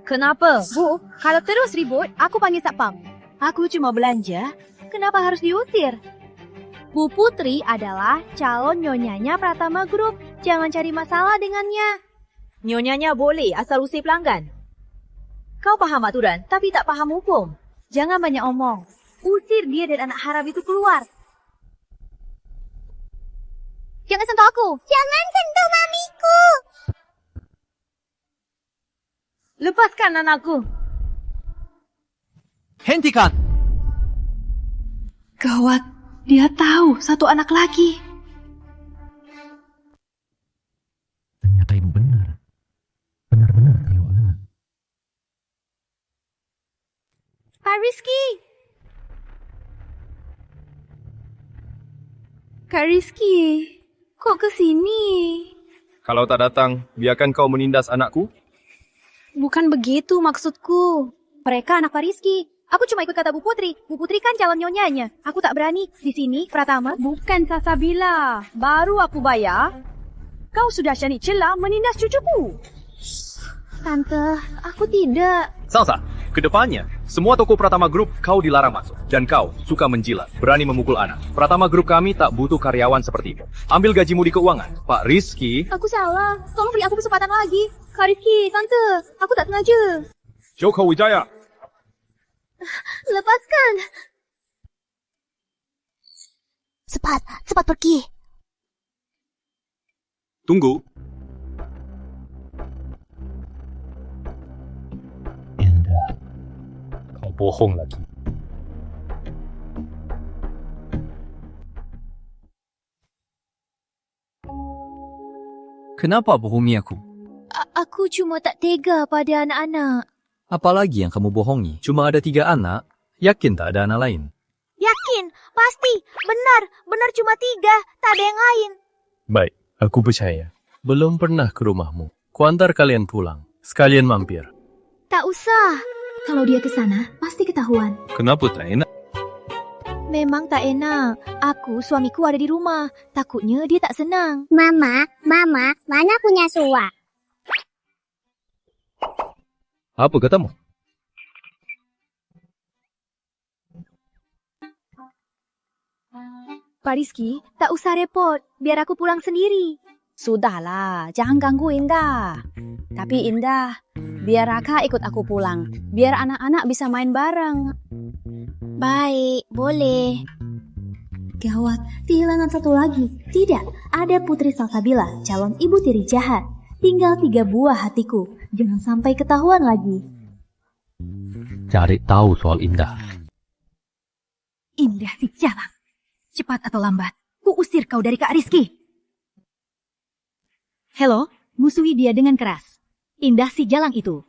Kenapa? Bu, kalau terus ribut, aku panggil satpam. Aku cuma belanja. Kenapa harus diusir? Bu Putri adalah calon nyonyanya Pratama Group. Jangan cari masalah dengannya. Nyonyanya boleh asal usir pelanggan. Kau paham aturan, tapi tak paham hukum. Jangan banyak omong. Usir dia dan anak haram itu keluar. Jangan sentuh aku. Jangan sentuh mamiku. Lepaskan anakku. Hentikan! Gawat, dia tahu satu anak lagi. Ternyata ibu benar. Benar-benar trio anak. Pak Rizky. Kak Rizky, kok kesini? Kalau tak datang, biarkan kau menindas anakku? Bukan begitu maksudku. Mereka anak Pak Rizky. Aku cuma ikut kata Bu Putri. Bu Putri kan calon nyonyanya. Aku tak berani. Di sini, Pratama. Bukan Salsabila. Baru aku bayar. Kau sudah cari celah menindas cucuku. Tante, aku tidak. Salsa, kedepannya, semua toko Pratama Group kau dilarang masuk. Dan kau suka menjilat, berani memukul anak. Pratama Group kami tak butuh karyawan sepertimu. Ambil gajimu di keuangan. Pak Rizky. Aku salah. Tolong beri aku kesempatan lagi. Kak Rizky, Tante, aku tak sengaja. Joko Wijaya. Lepaskan. Cepat pergi. Tunggu. Indah, kau bohong lagi. Kenapa bohongi aku? Aku cuma tak tega pada anak-anak. Apalagi yang kamu bohongi? Cuma ada 3 anak? Yakin tak ada anak lain? Yakin, pasti, benar cuma 3, tak ada yang lain. Baik, aku percaya. Belum pernah ke rumahmu. Kuantar kalian pulang. Sekalian mampir. Tak usah. Kalau dia ke sana, pasti ketahuan. Kenapa tak enak? Memang tak enak. Aku, suamiku ada di rumah. Takutnya dia tak senang. Mama, mana punya suap? Apa katamu? Pak Rizky, tak usah repot. Biar aku pulang sendiri. Sudahlah, jangan ganggu Indah. Tapi Indah, biar Raka ikut aku pulang. Biar anak-anak bisa main bareng. Baik, boleh. Gawat, kehilangan satu lagi. Tidak, ada Putri Salsabila, calon ibu tiri jahat. Tinggal 3 buah hatiku. Jangan sampai ketahuan lagi. Cari tahu soal Indah. Indah si jalang. Cepat atau lambat, ku usir kau dari Kak Rizky. Hello, musuhi dia dengan keras. Indah si jalang itu.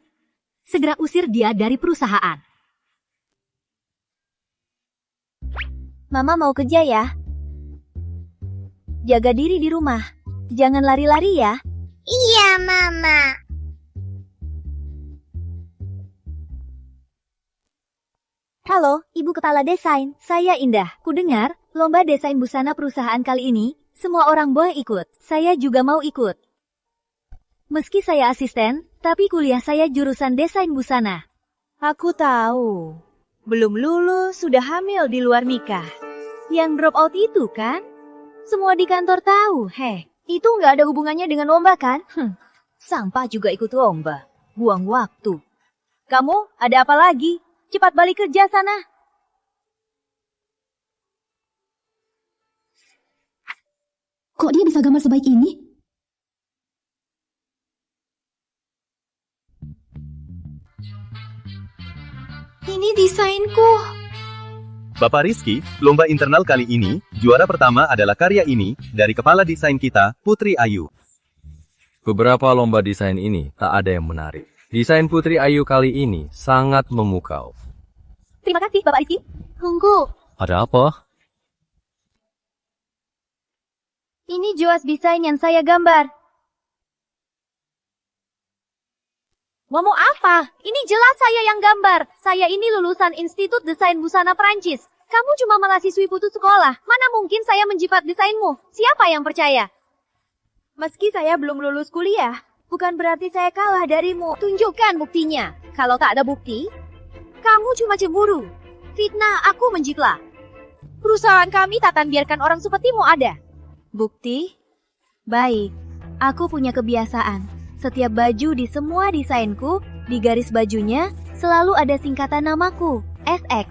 Segera usir dia dari perusahaan. Mama mau kerja ya? Jaga diri di rumah. Jangan lari-lari ya. Iya, Mama. Halo, Ibu Kepala Desain. Saya Indah. Ku dengar, lomba desain busana perusahaan kali ini, semua orang boleh ikut. Saya juga mau ikut. Meski saya asisten, tapi kuliah saya jurusan desain busana. Aku tahu. Belum lulus, sudah hamil di luar nikah. Yang drop out itu kan? Semua di kantor tahu. Itu nggak ada hubungannya dengan lomba kan? Sampah juga ikut lomba. Buang waktu. Kamu ada apa lagi? Cepat balik kerja sana. Kok dia bisa gambar sebaik ini? Ini desainku. Bapak Rizky, lomba internal kali ini, juara pertama adalah karya ini, dari kepala desain kita, Putri Ayu. Beberapa lomba desain ini tak ada yang menarik. Desain Putri Ayu kali ini sangat memukau. Terima kasih, Bapak Rizky. Tunggu. Ada apa? Ini Joas desain yang saya gambar. Ngomong apa? Ini jelas saya yang gambar. Saya ini lulusan Institut Desain Busana Perancis. Kamu cuma mahasiswi putus sekolah. Mana mungkin saya menjiplak desainmu? Siapa yang percaya? Meski saya belum lulus kuliah, bukan berarti saya kalah darimu. Tunjukkan buktinya. Kalau tak ada bukti, kamu cuma cemburu. Fitnah aku menjiplak. Perusahaan kami tak akan biarkan orang sepertimu ada. Bukti? Baik, aku punya kebiasaan. Setiap baju di semua desainku, di garis bajunya, selalu ada singkatan namaku, SX.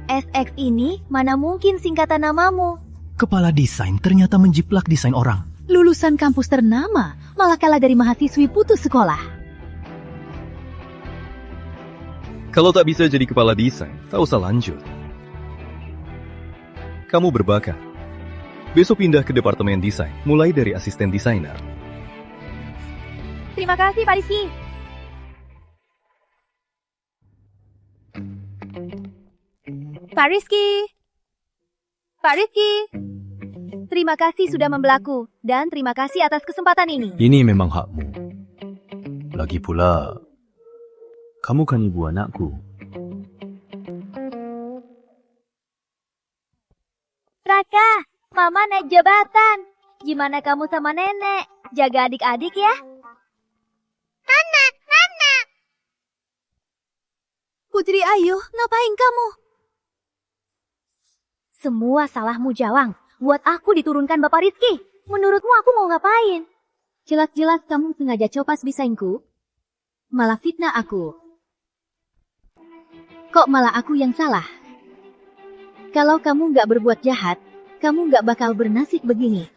SX ini mana mungkin singkatan namamu? kepala desain ternyata menjiplak desain orang. Lulusan kampus ternama malah kalah dari mahasiswi putus sekolah. Kalau tak bisa jadi kepala desain, tak usah lanjut. Kamu berbakat. Besok pindah ke departemen desain, mulai dari asisten desainer. Terima kasih, Pak Rizky. Pak Rizky. Pak Rizky. Terima kasih sudah membelaku. Dan terima kasih atas kesempatan ini. Ini memang hakmu. Lagi pula, kamu kan ibu anakku. Raka, Mama naik jabatan. Gimana kamu sama nenek? Jaga adik-adik ya. Nana. Putri Ayu, ngapain kamu? Semua salahmu, Jawang. Buat aku diturunkan Bapak Rizky. Menurutmu aku mau ngapain? Jelas-jelas kamu sengaja copas desainku. Malah fitnah aku. Kok malah aku yang salah? Kalau kamu nggak berbuat jahat, kamu nggak bakal bernasib begini.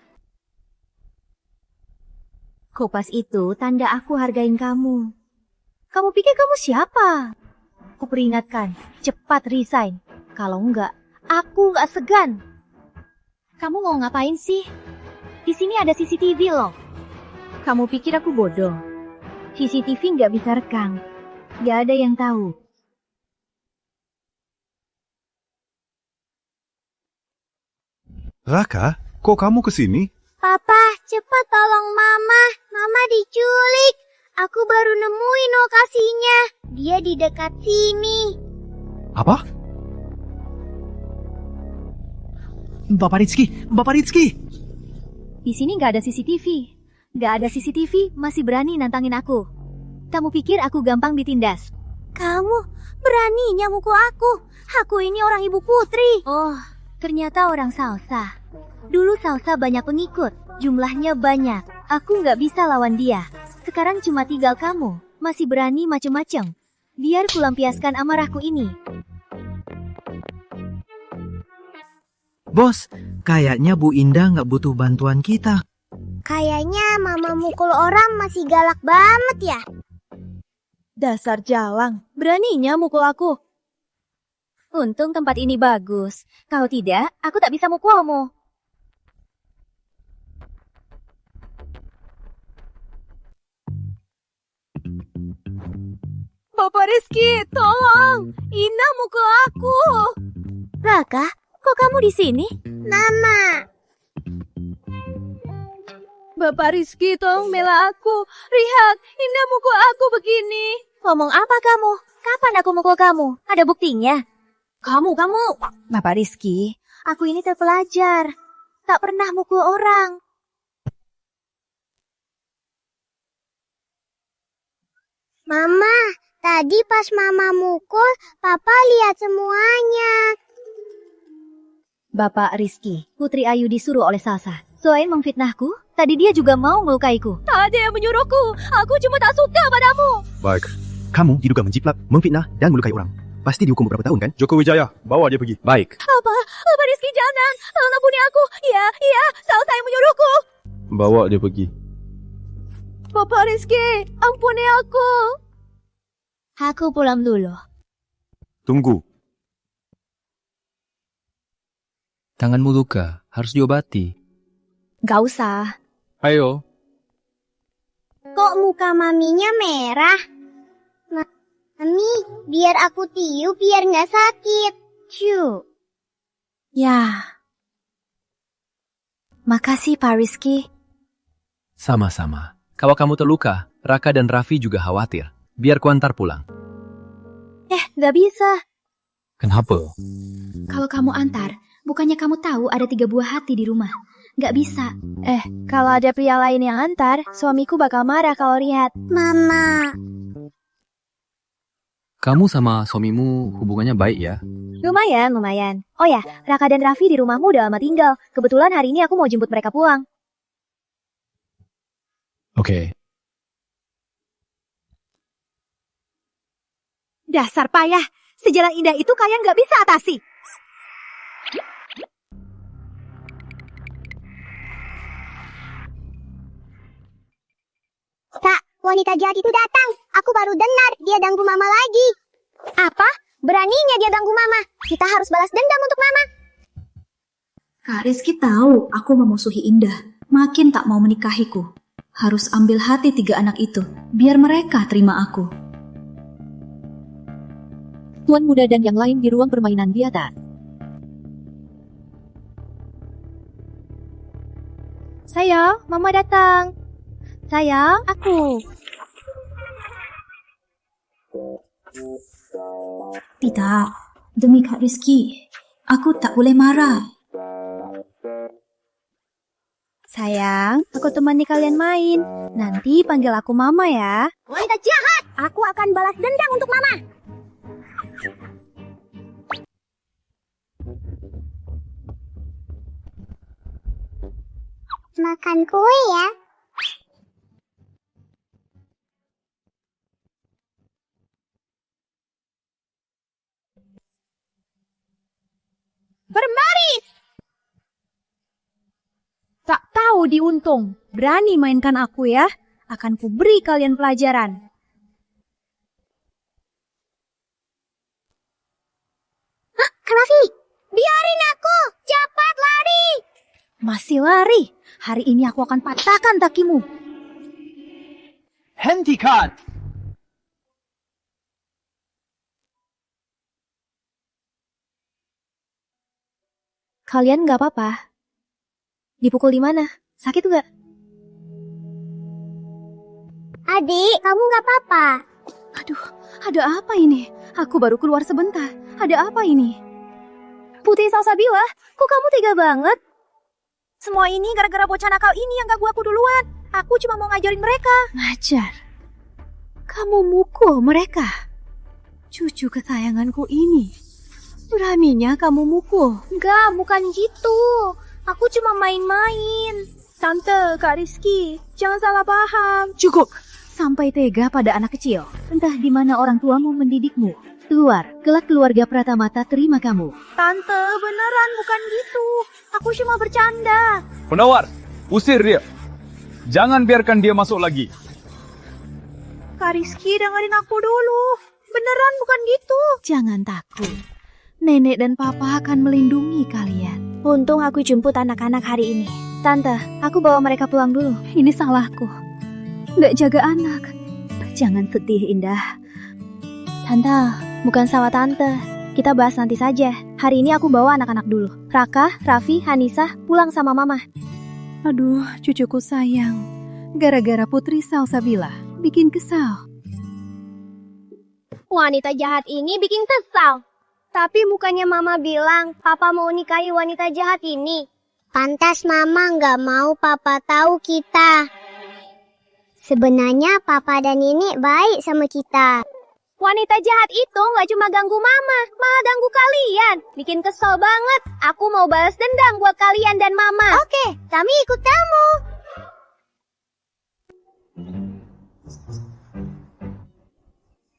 Kopas itu tanda aku hargain kamu. Kamu pikir kamu siapa? Aku peringatkan, cepat resign. Kalau enggak, aku nggak segan. Kamu mau ngapain sih? Di sini ada CCTV loh. Kamu pikir aku bodoh? CCTV nggak bisa rekam. Nggak ada yang tahu. Raka, kok kamu kesini? Papa, cepat tolong Mama. Mama diculik. Aku baru nemuin lokasinya. Dia di dekat sini. Apa? Bapak Rizky. Di sini nggak ada CCTV. Nggak ada CCTV, masih berani nantangin aku. Kamu pikir aku gampang ditindas? Kamu beraninya mukul aku. Aku ini orang Ibu Putri. Oh, ternyata orang salsa. Dulu salsa banyak pengikut, jumlahnya banyak. Aku nggak bisa lawan dia. Sekarang cuma tinggal kamu, masih berani macem-macem. Biar kulampiaskan amarahku ini. Bos, kayaknya Bu Indah nggak butuh bantuan kita. Kayaknya Mama mukul orang masih galak banget ya. Dasar Jawang, beraninya mukul aku. Untung tempat ini bagus. Kalau tidak, aku tak bisa mukulmu. Bapak Rizky, tolong. Ina mukul aku. Raka, kok kamu di sini? Mama. Bapak Rizky, tolong bela aku. Lihat, Ina mukul aku begini. Ngomong apa kamu? Kapan aku mukul kamu? Ada buktinya? Kamu. Bapak Rizky, aku ini terpelajar. Tak pernah mukul orang. Mama, tadi pas Mama mukul, Papa lihat semuanya. Bapak Rizky, Putri Ayu disuruh oleh Salsa. Selain memfitnahku, tadi dia juga mau melukaiku. Tak ada yang menyuruhku. Aku cuma tak suka padamu. Baik. Kamu diduga menjiplak, memfitnah, dan melukai orang. Pasti dihukum beberapa tahun kan? Joko Wijaya, bawa dia pergi. Baik. Apa? Bapak Rizky, jangan. Tolong ampuni aku. Iya, Salsa yang menyuruhku. Bawa dia pergi. Bapak Rizky, ampuni aku. Aku pulang dulu. Tunggu. Tanganmu luka, harus diobati. Gak usah. Ayo. Kok muka Maminya merah? Mami, biar aku tiup biar nggak sakit. Ciu. Ya. Makasih Pak Rizky. Sama-sama. Kalau kamu terluka, Raka dan Raffi juga khawatir. Biar ku antar pulang. Gak bisa. Kenapa? Kalau kamu antar, bukannya kamu tahu ada 3 buah hati di rumah. Gak bisa. Kalau ada pria lain yang antar, suamiku bakal marah kalau lihat. Mama. Kamu sama suamimu hubungannya baik ya? Lumayan. Oh ya, Raka dan Raffi di rumahmu udah lama tinggal. Kebetulan hari ini aku mau jemput mereka pulang. Oke. Dasar payah. Sejalan indah itu kalian gak bisa atasi. wanita jahat itu datang. Aku baru dengar dia ganggu mama lagi. Apa? Beraninya dia ganggu mama. Kita harus balas dendam untuk mama. Kak Rizky tahu aku memusuhi Indah. Makin tak mau menikahiku. Harus ambil hati 3 anak itu, biar mereka terima aku. Tuan muda dan yang lain di ruang permainan di atas. Sayang, mama datang. Sayang, aku. Tidak, demi Kak Rizky, aku tak boleh marah. Sayang, aku temani kalian main. Nanti panggil aku mama ya. Wanita jahat! Aku akan balas dendam untuk mama. Makan kue ya. Berbaris! Tak tahu diuntung. Berani mainkan aku ya. Akan kuberi kalian pelajaran. Hah, Kak Raffi, biarin aku. Cepat lari. Masih lari. Hari ini aku akan patahkan kakimu. Hentikan! Kalian gak apa-apa? Dipukul di mana? Sakit nggak? Adik, kamu gak apa-apa. Aduh, ada apa ini? Aku baru keluar sebentar. Ada apa ini? Putri Salsabila, kok kamu tega banget? Semua ini gara-gara bocah nakal ini yang ganggu aku duluan. Aku cuma mau ngajarin mereka. Ngajar? Kamu mukul mereka? Cucu kesayanganku ini. Beraninya kamu mukul? Enggak, bukan gitu. Aku cuma main-main. Tante, Kak Rizky, jangan salah paham. Cukup. Sampai tega pada anak kecil. Entah di mana orang tuamu mendidikmu. Keluar, kelak keluarga Pratama tak terima kamu. Tante, beneran bukan gitu. Aku cuma bercanda. Penawar, usir dia. Jangan biarkan dia masuk lagi. Kak Rizky, dengerin aku dulu. Beneran bukan gitu. Jangan takut. Nenek dan papa akan melindungi kalian. Untung aku jemput anak-anak hari ini. Tante, aku bawa mereka pulang dulu. Ini salahku. Nggak jaga anak. Jangan sedih, Indah. Tante, bukan salah Tante. Kita bahas nanti saja. Hari ini aku bawa anak-anak dulu. Raka, Raffi, Hanisa, pulang sama Mama. Aduh, cucuku sayang. Gara-gara Putri Salsabila, bikin kesal. Wanita jahat ini bikin kesal. Tapi bukannya Mama bilang Papa mau nikahi wanita jahat ini. Pantas Mama nggak mau Papa tahu kita. Sebenarnya Papa dan Nenek baik sama kita. Wanita jahat itu nggak cuma ganggu Mama, malah ganggu kalian. Bikin kesel banget. Aku mau balas dendam buat kalian dan Mama. Oke, kami ikut kamu.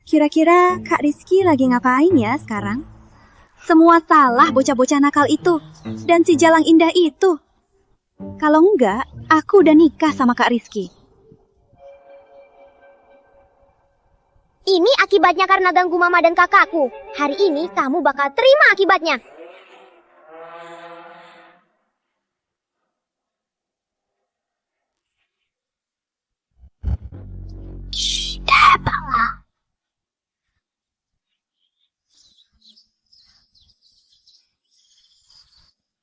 Kira-kira Kak Rizky lagi ngapain ya sekarang? Semua salah bocah-bocah nakal itu. Dan si Jalang Indah itu. Kalau enggak, aku udah nikah sama Kak Rizky. Ini akibatnya karena ganggu Mama dan kakakku. Hari ini kamu bakal terima akibatnya. Shh, dapatlah.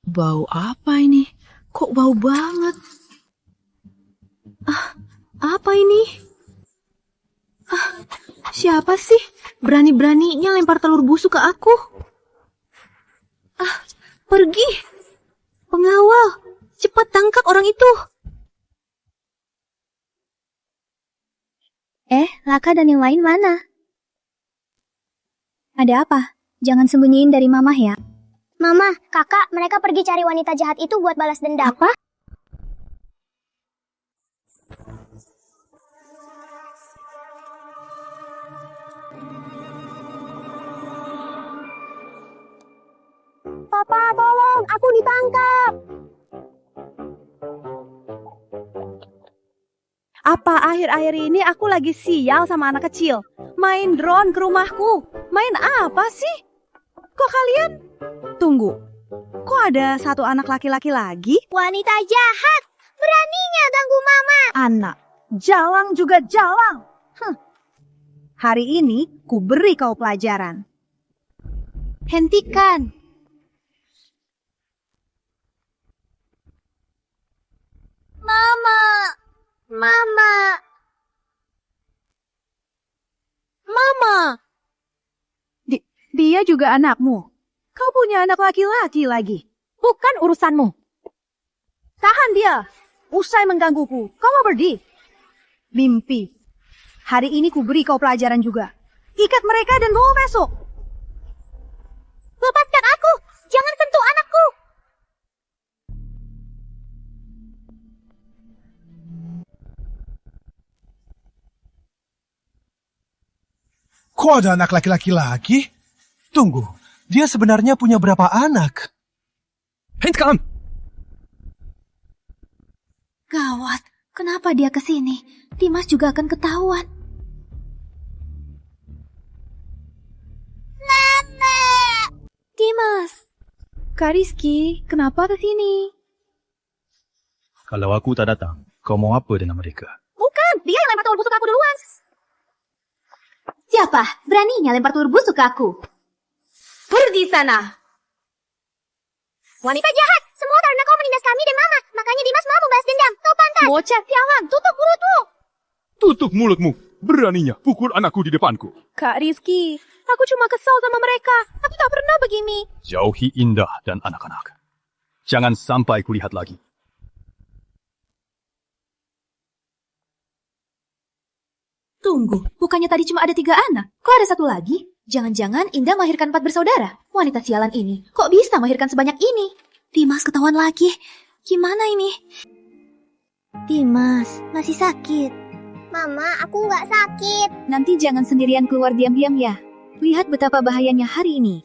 Bau apa ini? Kok bau banget? Apa ini? Siapa sih? Berani-beraninya lempar telur busuk ke aku. Pergi. Pengawal, cepat tangkap orang itu. Laka dan yang lain mana? Ada apa? Jangan sembunyiin dari Mama ya. Mama, kakak, mereka pergi cari wanita jahat itu buat balas dendam. Apa? Papa, tolong, aku ditangkap. Apa akhir-akhir ini aku lagi sial sama anak kecil? Main drone ke rumahku. Main apa sih? Kok kalian? Tunggu. Kok ada satu anak laki-laki lagi? Wanita jahat. Beraninya ganggu mama. Anak. Jalang juga jalang. Hari ini ku beri kau pelajaran. Hentikan. Mama. Mama. Mama. Dia juga anakmu. Kau punya anak laki-laki lagi. Bukan urusanmu. Tahan dia. Usai menggangguku, kau mau pergi. Mimpi. Hari ini ku beri kau pelajaran juga. Ikat mereka dan bawa besok. Lepaskan aku. Jangan sentuh anakku. Kok ada anak laki-laki lagi? Tunggu, dia sebenarnya punya berapa anak? Hentikan! Gawat, kenapa dia ke sini? Dimas juga akan ketahuan. Dimas. Kak Rizky, kenapa ke sini? Kalau aku tak datang, kau mau apa dengan mereka? Bukan, dia yang lempar telur busuk aku duluan. Siapa? Beraninya lempar telur busuk ke aku. Pergi sana. Wanita jahat. Semua karena kau menindas kami dan mama. Makanya Dimas mau membalas dendam. Kau pantas. Bocah sialan, tutup mulutmu. Tutup mulutmu. Beraninya pukul anakku di depanku. Kak Rizky, aku cuma kesal sama mereka. Aku tak pernah begini. Jauhi Indah dan anak-anak. Jangan sampai kulihat lagi. Tunggu, bukannya tadi cuma ada 3 anak? Kok ada 1 lagi? Jangan-jangan Indah melahirkan 4 bersaudara. Wanita sialan ini, kok bisa melahirkan sebanyak ini? Dimas ketahuan lagi. Gimana ini? Dimas, masih sakit. Mama, aku nggak sakit. Nanti jangan sendirian keluar diam-diam ya. Lihat betapa bahayanya hari ini.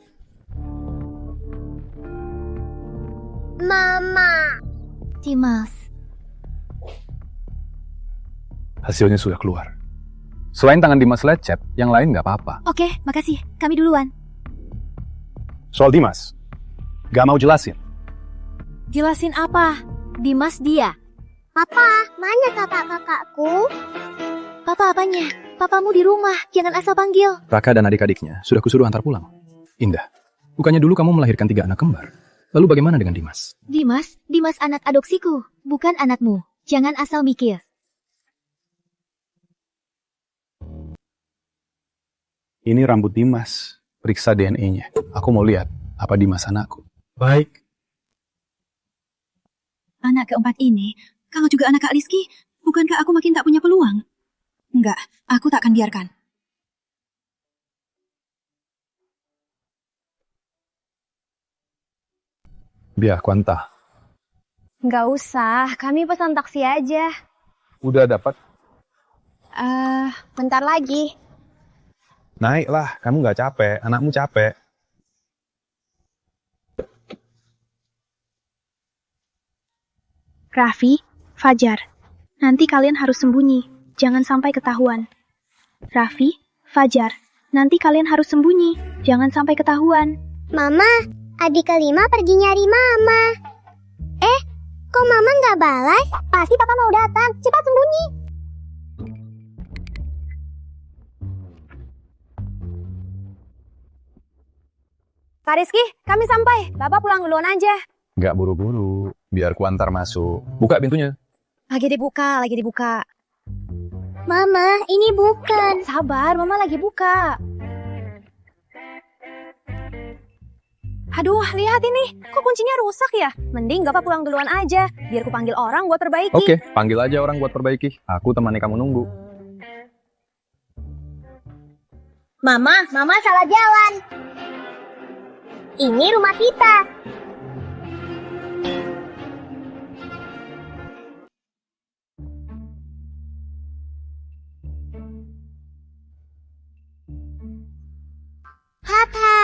Mama. Dimas. Hasilnya sudah keluar. Selain tangan Dimas lecet, yang lain nggak apa-apa. Oke, makasih. Kami duluan. Soal Dimas, gak mau jelasin. Jelasin apa? Dimas dia. Papa, mana kakak-kakakku? Papa apanya? Papamu di rumah. Jangan asal panggil. Raka dan adik-adiknya sudah kusuruh antar pulang. Indah, bukannya dulu kamu melahirkan 3 anak kembar? Lalu bagaimana dengan Dimas? Dimas anak adopsiku, bukan anakmu. Jangan asal mikir. Ini rambut Dimas. Periksa DNA-nya. Aku mau lihat apa Dimas anakku. Baik. Anak keempat ini, kalau juga anak Kak Rizky, bukankah aku makin tak punya peluang? Enggak, aku tak akan biarkan. Biar aku antar. Nggak usah, kami pesan taksi aja. Udah dapat? Bentar lagi. Naiklah, kamu nggak capek, anakmu capek. Raffi, Fajar, nanti kalian harus sembunyi, jangan sampai ketahuan. Raffi, Fajar, nanti kalian harus sembunyi, jangan sampai ketahuan. Mama, adik kelima pergi nyari mama. Kok mama nggak balas? Pasti papa mau datang, cepat sembunyi. Kak Rizky, kami sampai. Bapak pulang duluan aja. Nggak buru-buru. Biar ku antar masuk. Buka pintunya. Lagi dibuka, lagi dibuka. Mama, ini bukan. Sabar, Mama lagi buka. Aduh, lihat ini. Kok kuncinya rusak ya? Mending Bapak pulang duluan aja. Biar ku panggil orang buat perbaiki. Oke, panggil aja orang buat perbaiki. Aku temani kamu nunggu. Mama salah jalan. Ini rumah kita. Papa.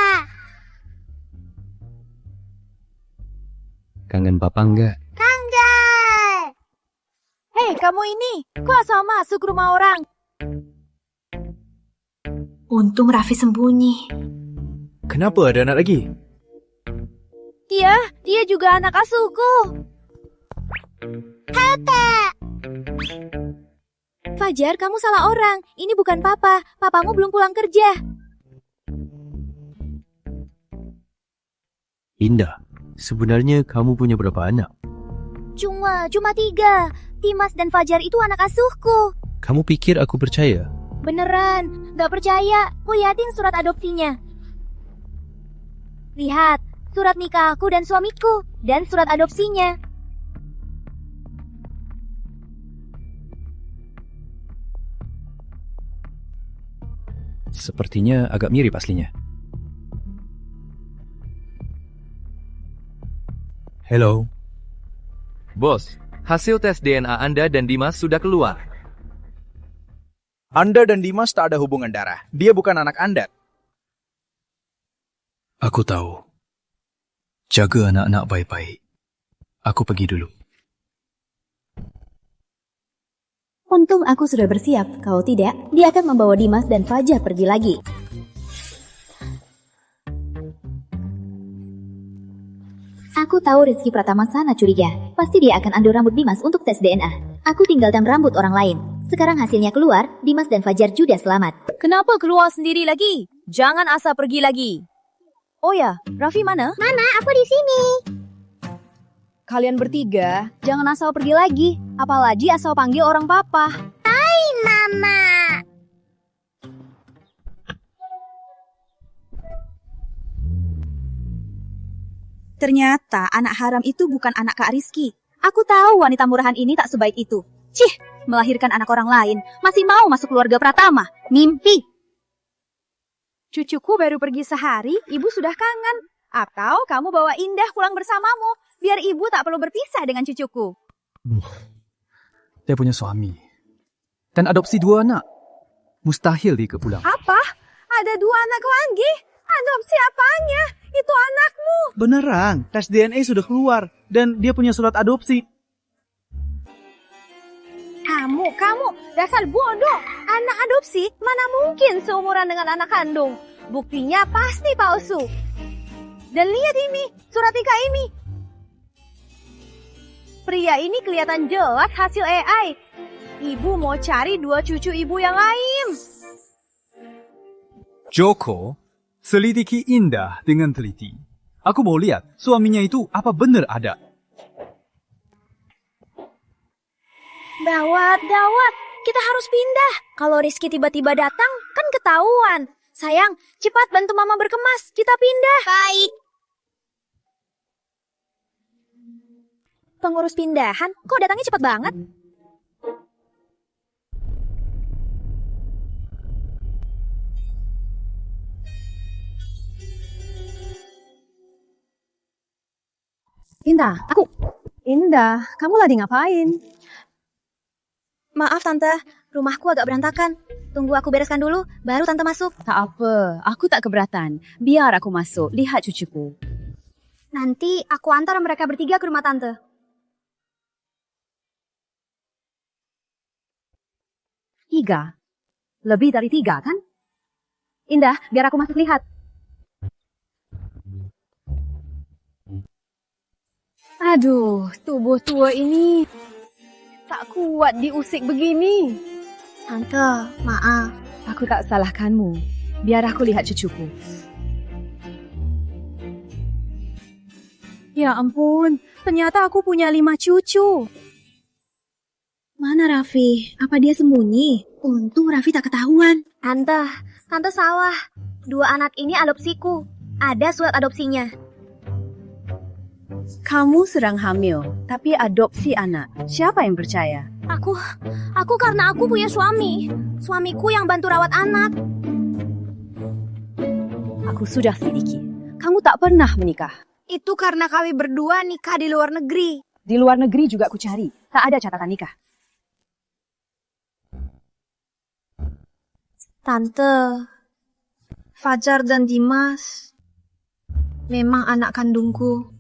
Kangen papa enggak? Kangen. Hei, kamu ini, kok asal masuk rumah orang? Untung Raffi sembunyi. Kenapa ada anak lagi? Dia juga anak asuhku. Fajar, kamu salah orang. Ini bukan papa. Papamu belum pulang kerja. Indah, sebenarnya kamu punya berapa anak? Cuma 3. Dimas dan Fajar itu anak asuhku. Kamu pikir aku percaya? Beneran, gak percaya. Ku liatin surat adopsinya. Lihat, surat nikah aku dan suamiku. Dan surat adopsinya. Sepertinya agak mirip aslinya. Hello. Bos, hasil tes DNA Anda dan Dimas sudah keluar. Anda dan Dimas tak ada hubungan darah. Dia bukan anak Anda. Aku tahu. Jaga anak-anak baik-baik. Aku pergi dulu. Untung aku sudah bersiap, kalau tidak, dia akan membawa Dimas dan Fajar pergi lagi. Aku tahu Rizky Pratama sangat curiga. Pasti dia akan ambil rambut Dimas untuk tes DNA. Aku tinggalkan rambut orang lain. Sekarang hasilnya keluar, Dimas dan Fajar sudah selamat. Kenapa keluar sendiri lagi? Jangan asal pergi lagi. Oh ya, Raffi mana? Mana? Aku di sini. Kalian bertiga, jangan asal pergi lagi. Apalagi asal panggil orang papa. Hai, Mama. Ternyata anak haram itu bukan anak Kak Rizky. Aku tahu wanita murahan ini tak sebaik itu. Cih, melahirkan anak orang lain, masih mau masuk keluarga Pratama. Mimpi. Cucuku baru pergi sehari, ibu sudah kangen. Atau kamu bawa Indah pulang bersamamu, biar ibu tak perlu berpisah dengan cucuku. Dia punya suami. Dan adopsi 2 anak. Mustahil dia ikut pulang. Apa? Ada 2 anak lagi? Adopsi apanya? Itu anakmu. Beneran, tes DNA sudah keluar. Dan dia punya surat adopsi. Kamu, dasar bodoh. Anak adopsi mana mungkin seumuran dengan anak kandung. Buktinya pasti palsu. Dan lihat ini, surat nikah ini. Pria ini kelihatan jelas hasil AI. Ibu mau cari 2 cucu ibu yang lain. Joko, selidiki Indah dengan teliti. Aku mau lihat suaminya itu apa benar ada. Gawat. Kita harus pindah. Kalau Rizky tiba-tiba datang, kan ketahuan. Sayang, cepat bantu mama berkemas. Kita pindah. Baik. Pengurus pindahan, kok datangnya cepat banget? Indah, Indah, kamu lagi ngapain? Maaf Tante, rumahku agak berantakan. Tunggu aku bereskan dulu, baru Tante masuk. Tak apa, aku tak keberatan. Biar aku masuk, lihat cucuku. Nanti aku antar mereka bertiga ke rumah Tante. Tiga? Lebih dari 3 kan? Indah, biar aku masuk lihat. Aduh, tubuh tua ini tak kuat diusik begini. Tante, maaf. Aku tak salahkanmu. Biar aku lihat cucuku. Ya ampun, ternyata aku punya 5 cucu. Mana Raffi? Apa dia sembunyi? Untung Raffi tak ketahuan. Tante salah. 2 anak ini adopsiku. Ada surat adopsinya. Kamu sedang hamil, tapi adopsi anak. Siapa yang percaya? Aku karena aku punya suami. Suamiku yang bantu rawat anak. Aku sudah selidiki. Kamu tak pernah menikah. Itu karena kami berdua nikah di luar negeri. Di luar negeri juga aku cari. Tak ada catatan nikah. Tante, Fajar dan Dimas memang anak kandungku.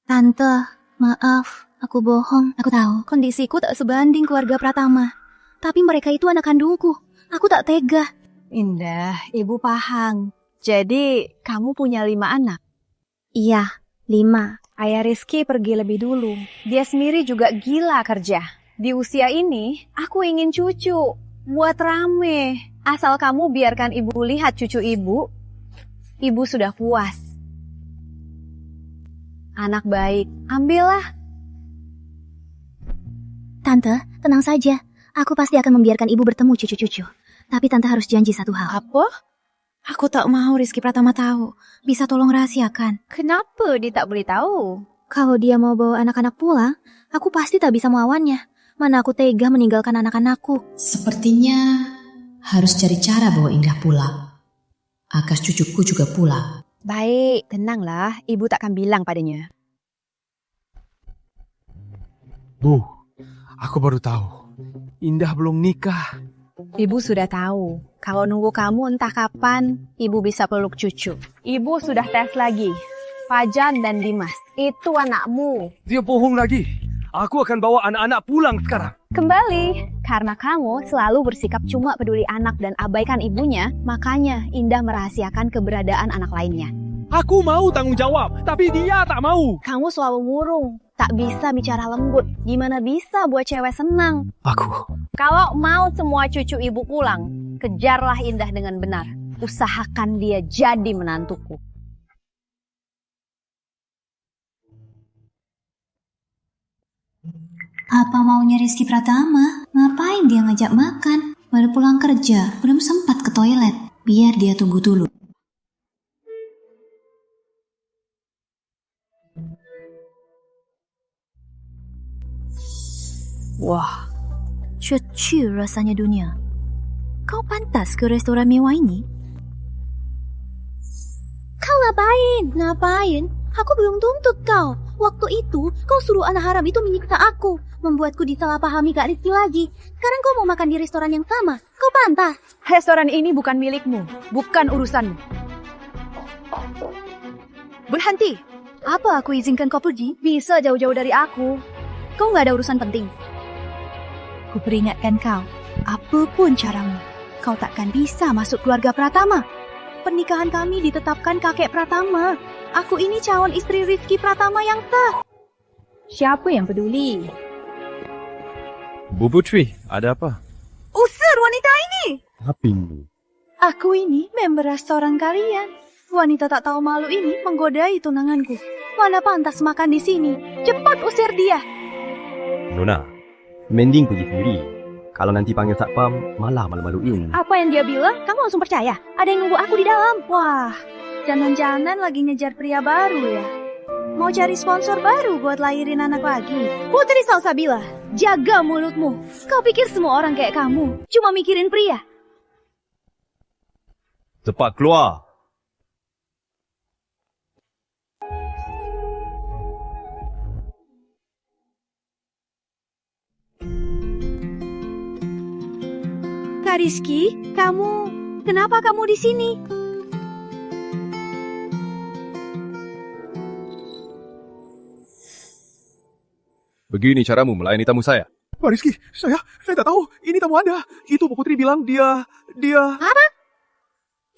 Tante, Maaf, aku bohong. Aku tahu kondisiku tak sebanding keluarga Pratama. Tapi mereka itu anak kandungku. Aku tak tega. Indah, ibu paham. Jadi, kamu punya 5 anak? Iya, 5. Ayah Rizky pergi lebih dulu. Dia sendiri juga gila kerja. Di usia ini, aku ingin cucu. Buat rame. Asal kamu biarkan ibu lihat cucu ibu, ibu sudah puas. Anak baik, ambillah. Tante, tenang saja. Aku pasti akan membiarkan ibu bertemu cucu-cucu. Tapi tante harus janji satu hal. Apa? Aku tak mau Rizky Pratama tahu. Bisa tolong rahasiakan. Kenapa dia tak boleh tahu? Kalau dia mau bawa anak-anak pulang, aku pasti tak bisa melawannya. Mana aku tega meninggalkan anak-anakku. Sepertinya harus cari cara bawa Indah pulang. Agar cucuku juga pulang. Baik, tenanglah. Ibu takkan bilang padanya. Bu, aku baru tahu. Indah belum nikah. Ibu sudah tahu. Kalau nunggu kamu entah kapan, ibu bisa peluk cucu. Ibu sudah tes lagi. Fajan dan Dimas, itu anakmu. Dia bohong lagi. Aku akan bawa anak-anak pulang sekarang. Kembali, karena kamu selalu bersikap cuma peduli anak dan abaikan ibunya, makanya Indah merahasiakan keberadaan anak lainnya. Aku mau tanggung jawab, tapi dia tak mau. Kamu selalu murung, tak bisa bicara lembut. Gimana bisa buat cewek senang? Kalau mau semua cucu ibu pulang, kejarlah Indah dengan benar. Usahakan dia jadi menantuku. Apa maunya Rizky Pratama? Ngapain dia ngajak makan? Baru pulang kerja, belum sempat ke toilet. Biar dia tunggu dulu. Wah, cucu rasanya dunia. Kau pantas ke restoran mewah ini? Kau ngapain? Ngapain? Aku belum tuntut kau. Waktu itu, kau suruh anak haram itu menyiksa aku. Membuatku disalahpahami Kak Rizky lagi. Sekarang kau mau makan di restoran yang sama. Kau pantas. Restoran ini bukan milikmu, bukan urusanmu. Berhenti. Apa aku izinkan kau pergi? Bisa jauh-jauh dari aku. Kau nggak ada urusan penting. Ku peringatkan kau, apapun caramu, kau takkan bisa masuk keluarga Pratama. Pernikahan kami ditetapkan kakek Pratama. Aku ini calon istri Rizky Pratama yang sah. Siapa yang peduli? Bu Putri, ada apa? Usir wanita ini! Apa ini? Aku ini member restoran kalian. Wanita tak tahu malu ini menggodai tunanganku. Mana pantas makan di sini? Cepat usir dia! Nona, mending pergi sendiri. Kalau nanti panggil satpam, malah malu-maluin. Apa yang dia bilang? Kamu langsung percaya? Ada yang nunggu aku di dalam. Wah, jangan-jangan lagi ngejar pria baru ya. Mau cari sponsor baru buat lahirin anak lagi. Putri Salsabila, jaga mulutmu. Kau pikir semua orang kayak kamu cuma mikirin pria? Cepat keluar. Kak Rizky, kenapa kamu di sini? Begini caramu melayani tamu saya. Pak Rizky, saya tak tahu. Ini tamu Anda. Itu Bu Putri bilang dia... Apa?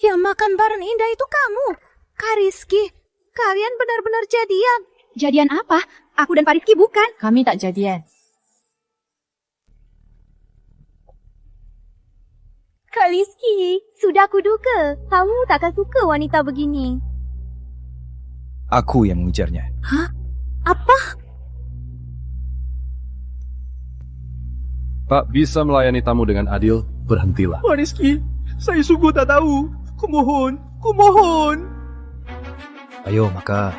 Yang makan bareng Indah itu kamu? Kak Rizky, kalian benar-benar jadian. Jadian apa? Aku dan Pak Rizky bukan. Kami tak jadian. Kak Rizky, sudah kuduga. Kamu takkan suka wanita begini. Aku yang mengejarnya. Hah? Apa? Pak, bisa melayani tamu dengan adil, berhentilah. Pak Rizky, saya sungguh tak tahu. Kumohon. Ayo, makan.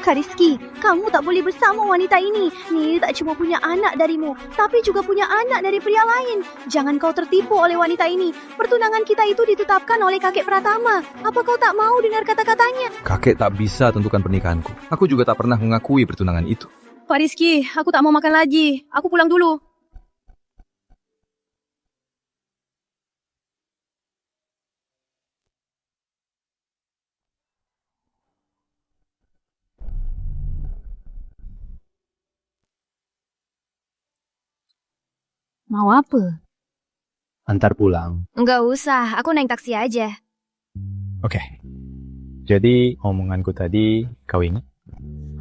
Kak Rizky, kamu tak boleh bersama wanita ini. Nih tak cuma punya anak darimu, tapi juga punya anak dari pria lain. Jangan kau tertipu oleh wanita ini. Pertunangan kita itu ditetapkan oleh kakek Pratama. Apa kau tak mau dengar kata-katanya? Kakek tak bisa tentukan pernikahanku. Aku juga tak pernah mengakui pertunangan itu. Pak Rizky, aku tak mau makan lagi. Aku pulang dulu. Mau apa? Antar pulang. Enggak usah, aku naik taksi aja. Oke. Jadi omonganku tadi kau ingat?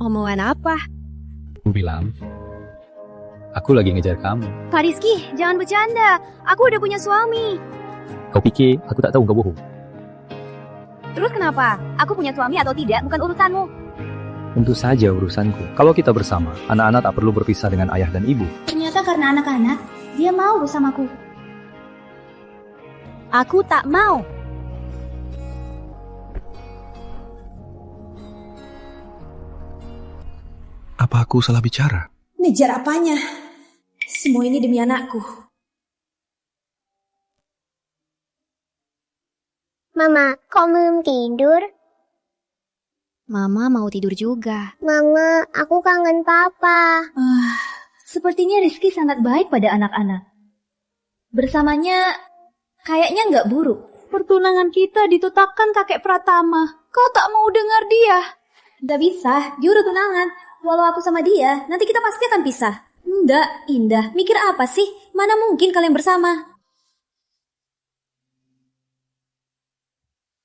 Omongan apa? Aku bilang, aku lagi ngejar kamu. Kak Rizky, jangan bercanda. Aku udah punya suami. Kau pikir aku tak tahu kau bohong? Terus kenapa? Aku punya suami atau tidak bukan urusanmu. Tentu saja urusanku. Kalau kita bersama, anak-anak tak perlu berpisah dengan ayah dan ibu. Ternyata karena anak-anak, dia mau bersamaku. Aku tak mau. Apa aku salah bicara? Ngejar apanya? Semua ini demi anakku. Mama, kok belum tidur? Mama mau tidur juga. Mama, aku kangen papa. Sepertinya Rizky sangat baik pada anak-anak. Bersamanya kayaknya nggak buruk. Pertunangan kita ditetapkan kakek Pratama. Kau tak mau dengar dia? Gak bisa, dia udah tunangan. Walau aku sama dia, nanti kita pasti akan pisah. Enggak, Indah. Mikir apa sih? Mana mungkin kalian bersama?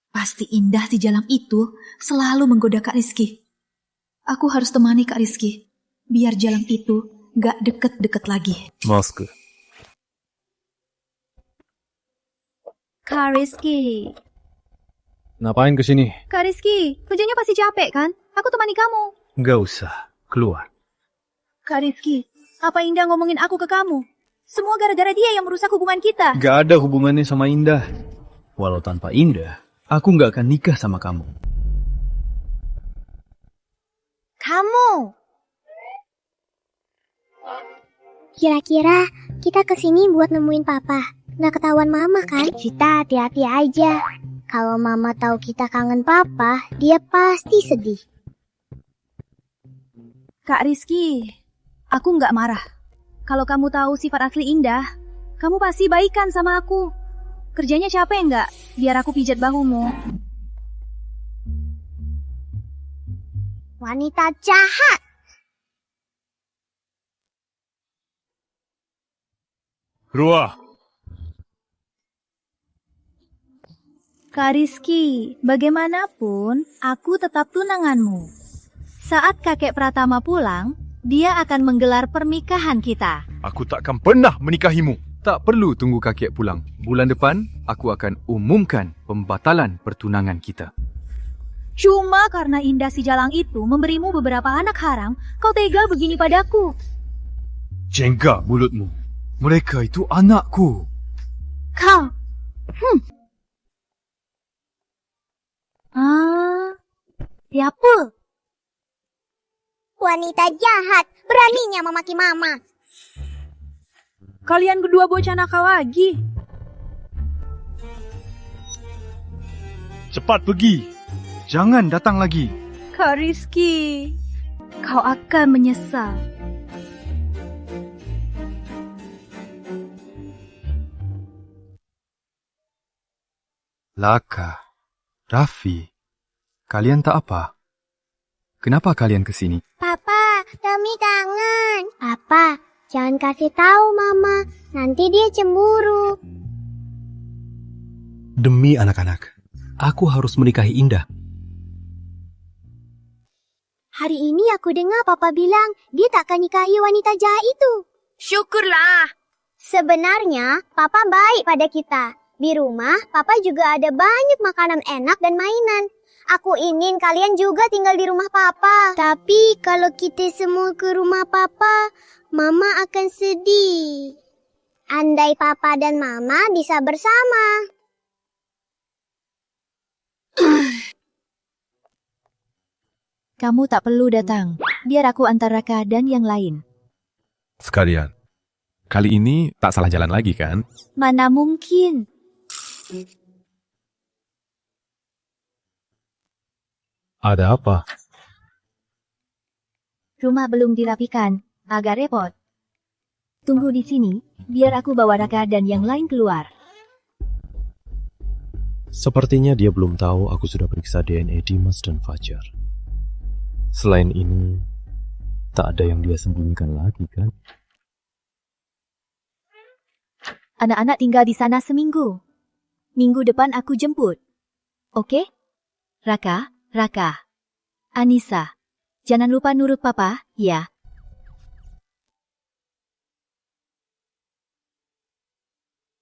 Pasti Indah si Jalang itu selalu menggoda Kak Rizky. Aku harus temani Kak Rizky. Biar Jalang itu gak deket-deket lagi. Mosku. Kak Rizky. Ngapain kesini? Kak Rizky, kerjanya pasti capek kan? Aku temani kamu. Nggak usah. Keluar. Kak Rizky, apa Indah ngomongin aku ke kamu? Semua gara-gara dia yang merusak hubungan kita. Gak ada hubungannya sama Indah. Walau tanpa Indah, aku nggak akan nikah sama kamu. Kamu. Kira-kira kita kesini buat nemuin papa. Nggak ketahuan mama kan? Kita hati-hati aja. Kalau mama tahu kita kangen papa, dia pasti sedih. Kak Rizky, aku nggak marah. Kalau kamu tahu sifat asli Indah, kamu pasti baikan sama aku. Kerjanya capek nggak? Biar aku pijat bahumu. Wanita jahat. Ruah. Kak Rizky, bagaimanapun aku tetap tunanganmu. Saat kakek Pratama pulang, dia akan menggelar pernikahan kita. Aku tak akan pernah menikahimu. Tak perlu tunggu kakek pulang. Bulan depan, aku akan umumkan pembatalan pertunangan kita. Cuma karena Indah si Jalang itu memberimu beberapa anak haram, kau tega begini padaku. Jengga mulutmu. Mereka itu anakku. Kau. Siapa? Wanita jahat, beraninya memaki mama. Kalian kedua bocah nakal lagi. Cepat pergi. Jangan datang lagi. Kak Rizky, kau akan menyesal. Laka, Raffi, kalian tak apa? Kenapa kalian kesini? Papa, Dami kangen. Papa, jangan kasih tahu mama. Nanti dia cemburu. Demi anak-anak, aku harus menikahi Indah. Hari ini aku dengar papa bilang dia tak akan nikahi wanita jahat itu. Syukurlah. Sebenarnya papa baik pada kita. Di rumah papa juga ada banyak makanan enak dan mainan. Aku ingin kalian juga tinggal di rumah papa. Tapi kalau kita semua ke rumah papa, mama akan sedih. Andai papa dan mama bisa bersama. Kamu tak perlu datang. Biar aku antar Raka dan yang lain. Sekalian. Kali ini tak salah jalan lagi kan? Mana mungkin. Ada apa? Rumah belum dirapikan. Agak repot. Tunggu di sini, biar aku bawa Raka dan yang lain keluar. Sepertinya dia belum tahu aku sudah periksa DNA Dimas dan Fajar. Selain ini, tak ada yang dia sembunyikan lagi kan? Anak-anak tinggal di sana seminggu. Minggu depan aku jemput. Oke? Raka, Anissa, jangan lupa nurut papa, ya.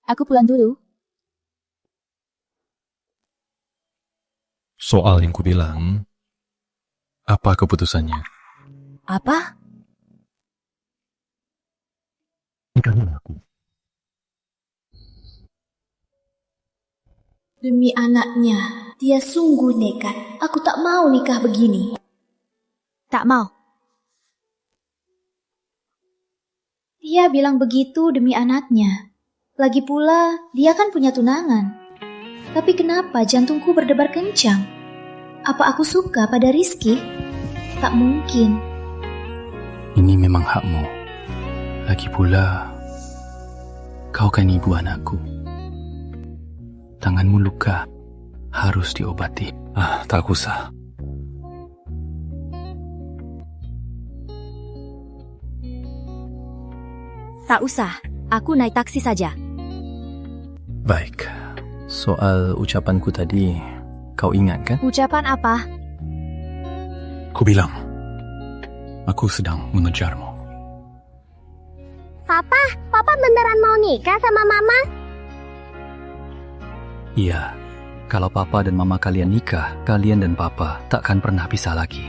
Aku pulang dulu. Soal yang kubilang, apa keputusannya? Apa? Nikahin aku. Demi anaknya, dia sungguh nekat. Aku tak mau nikah begini. Tak mau. Dia bilang begitu demi anaknya. Lagi pula, dia kan punya tunangan. Tapi kenapa jantungku berdebar kencang? Apa aku suka pada Rizky? Tak mungkin. Ini memang hakmu. Lagi pula, kau kan ibu anakku. Tanganmu luka, harus diobati. Tak usah. Tak usah, aku naik taksi saja. Baik, soal ucapanku tadi, kau ingat kan? Ucapan apa? Ku bilang, aku sedang mengejarmu. Papa beneran mau nikah sama Mama? Iya, kalau papa dan mama kalian nikah, kalian dan papa takkan pernah pisah lagi.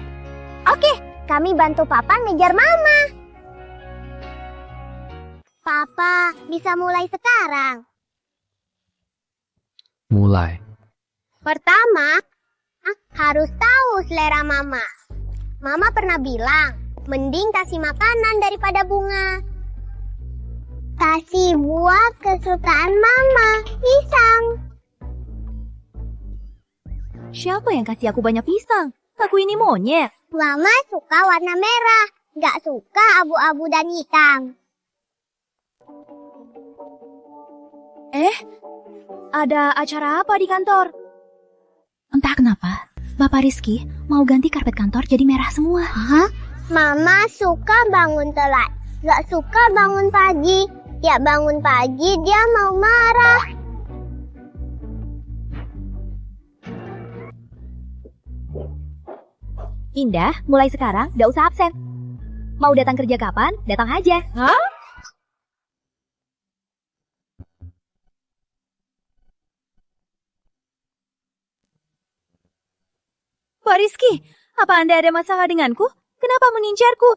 Oke, kami bantu Papa ngejar Mama. Papa, bisa mulai sekarang. Mulai. Pertama, harus tahu selera Mama. Mama pernah bilang, mending kasih makanan daripada bunga. Kasih buah kesukaan Mama, pisang. Siapa yang kasih aku banyak pisang? Aku ini monyet. Mama suka warna merah, gak suka abu-abu dan hitam. Ada acara apa di kantor? Entah kenapa, Bapak Rizky mau ganti karpet kantor jadi merah semua. Hah? Mama suka bangun telat, gak suka bangun pagi. Ya bangun pagi dia mau marah. Indah, mulai sekarang gak usah absen. Mau datang kerja kapan, datang aja. Hah? Pak Rizky, apa Anda ada masalah denganku? Kenapa mengincarku?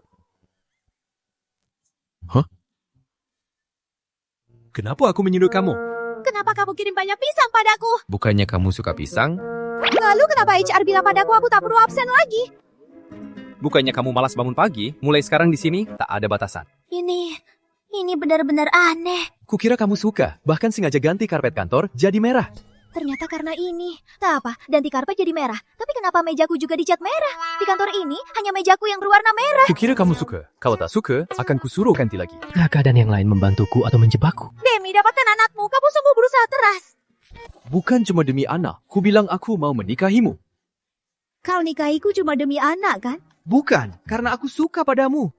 Kenapa aku menyindir kamu? Kenapa kamu kirim banyak pisang padaku? Bukannya kamu suka pisang? Lalu kenapa HR bilang padaku aku tak perlu absen lagi? Bukannya kamu malas bangun pagi? Mulai sekarang di sini tak ada batasan. Ini benar-benar aneh. Kukira kamu suka, bahkan sengaja ganti karpet kantor jadi merah. Ternyata karena ini. Tak apa, ganti karpet jadi merah. Tapi kenapa mejaku juga dicat merah? Di kantor ini hanya mejaku yang berwarna merah. Kukira kamu suka. Kalau tak suka, akan kusuruh ganti lagi. Raka dan yang lain membantuku atau menjebakku. Demi dapatkan anakmu, kamu sungguh berusaha keras. Bukan cuma demi anak, ku bilang aku mau menikahimu. Kau nikahiku cuma demi anak, kan? Bukan, karena aku suka padamu.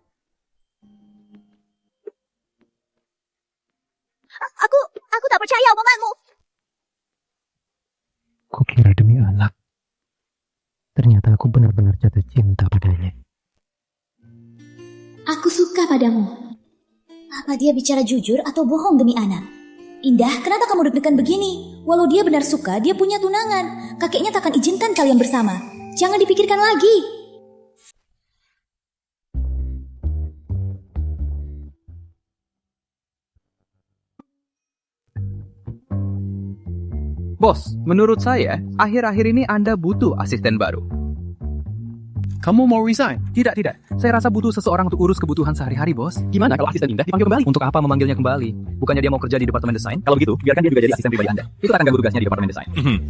Aku tak percaya omonganmu. Kukira demi anak. Ternyata aku benar-benar jatuh cinta padanya. Aku suka padamu. Apa dia bicara jujur atau bohong demi anak? Indah, kenapa kamu deg-degan begini? Walau dia benar suka, dia punya tunangan. Kakeknya takkan izinkan kalian bersama. Jangan dipikirkan lagi. Bos, menurut saya, akhir-akhir ini Anda butuh asisten baru. Kamu mau resign? Tidak. Saya rasa butuh seseorang untuk urus kebutuhan sehari-hari, bos. Gimana kalau asisten Indah dipanggil kembali? Untuk apa memanggilnya kembali? Bukannya dia mau kerja di departemen desain? Kalau begitu, biarkan dia juga jadi asisten pribadi Anda. Itu akan ganggu tugasnya di departemen desain.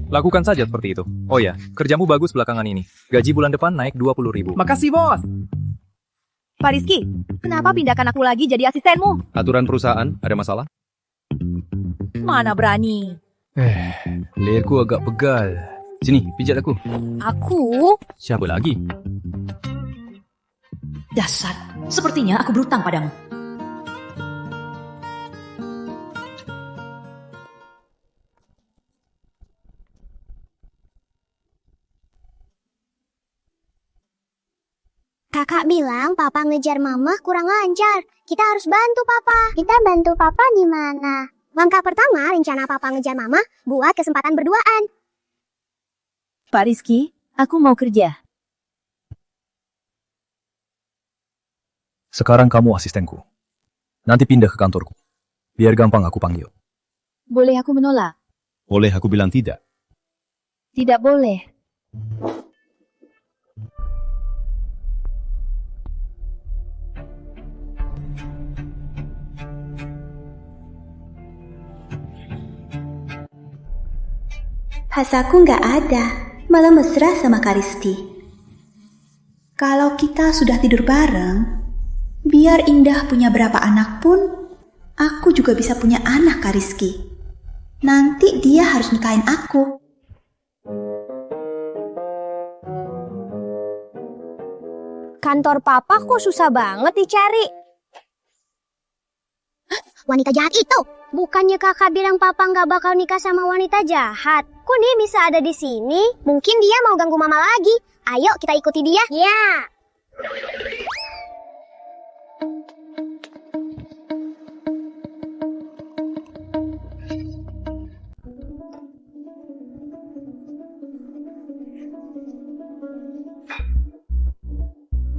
Lakukan saja seperti itu. Oh ya, kerjamu bagus belakangan ini. Gaji bulan depan naik 20.000. Makasih, bos. Pak Rizky, kenapa pindahkan aku lagi jadi asistenmu? Aturan perusahaan, ada masalah? Mana berani. Leherku agak pegal. Sini, pijat aku. Aku? Siapa lagi? Dasar, sepertinya aku berutang padamu. Kakak bilang papa ngejar mama kurang lancar. Kita harus bantu papa. Kita bantu papa di mana? Langkah pertama rencana papa ngejar mama buat kesempatan berduaan. Pak Rizky, aku mau kerja. Sekarang kamu asistenku. Nanti pindah ke kantorku. Biar gampang aku panggil. Boleh aku menolak? Boleh aku bilang tidak? Tidak boleh. Pas aku nggak ada, malah mesra sama Kak Rizky. Kalau kita sudah tidur bareng, biar Indah punya berapa anak pun, aku juga bisa punya anak Kak Rizky. Nanti dia harus nikahin aku. Kantor papa kok susah banget dicari. Wanita jahat itu? Bukannya kakak bilang papa nggak bakal nikah sama wanita jahat? Kok dia bisa ada di sini? Mungkin dia mau ganggu mama lagi. Ayo kita ikuti dia. Ya.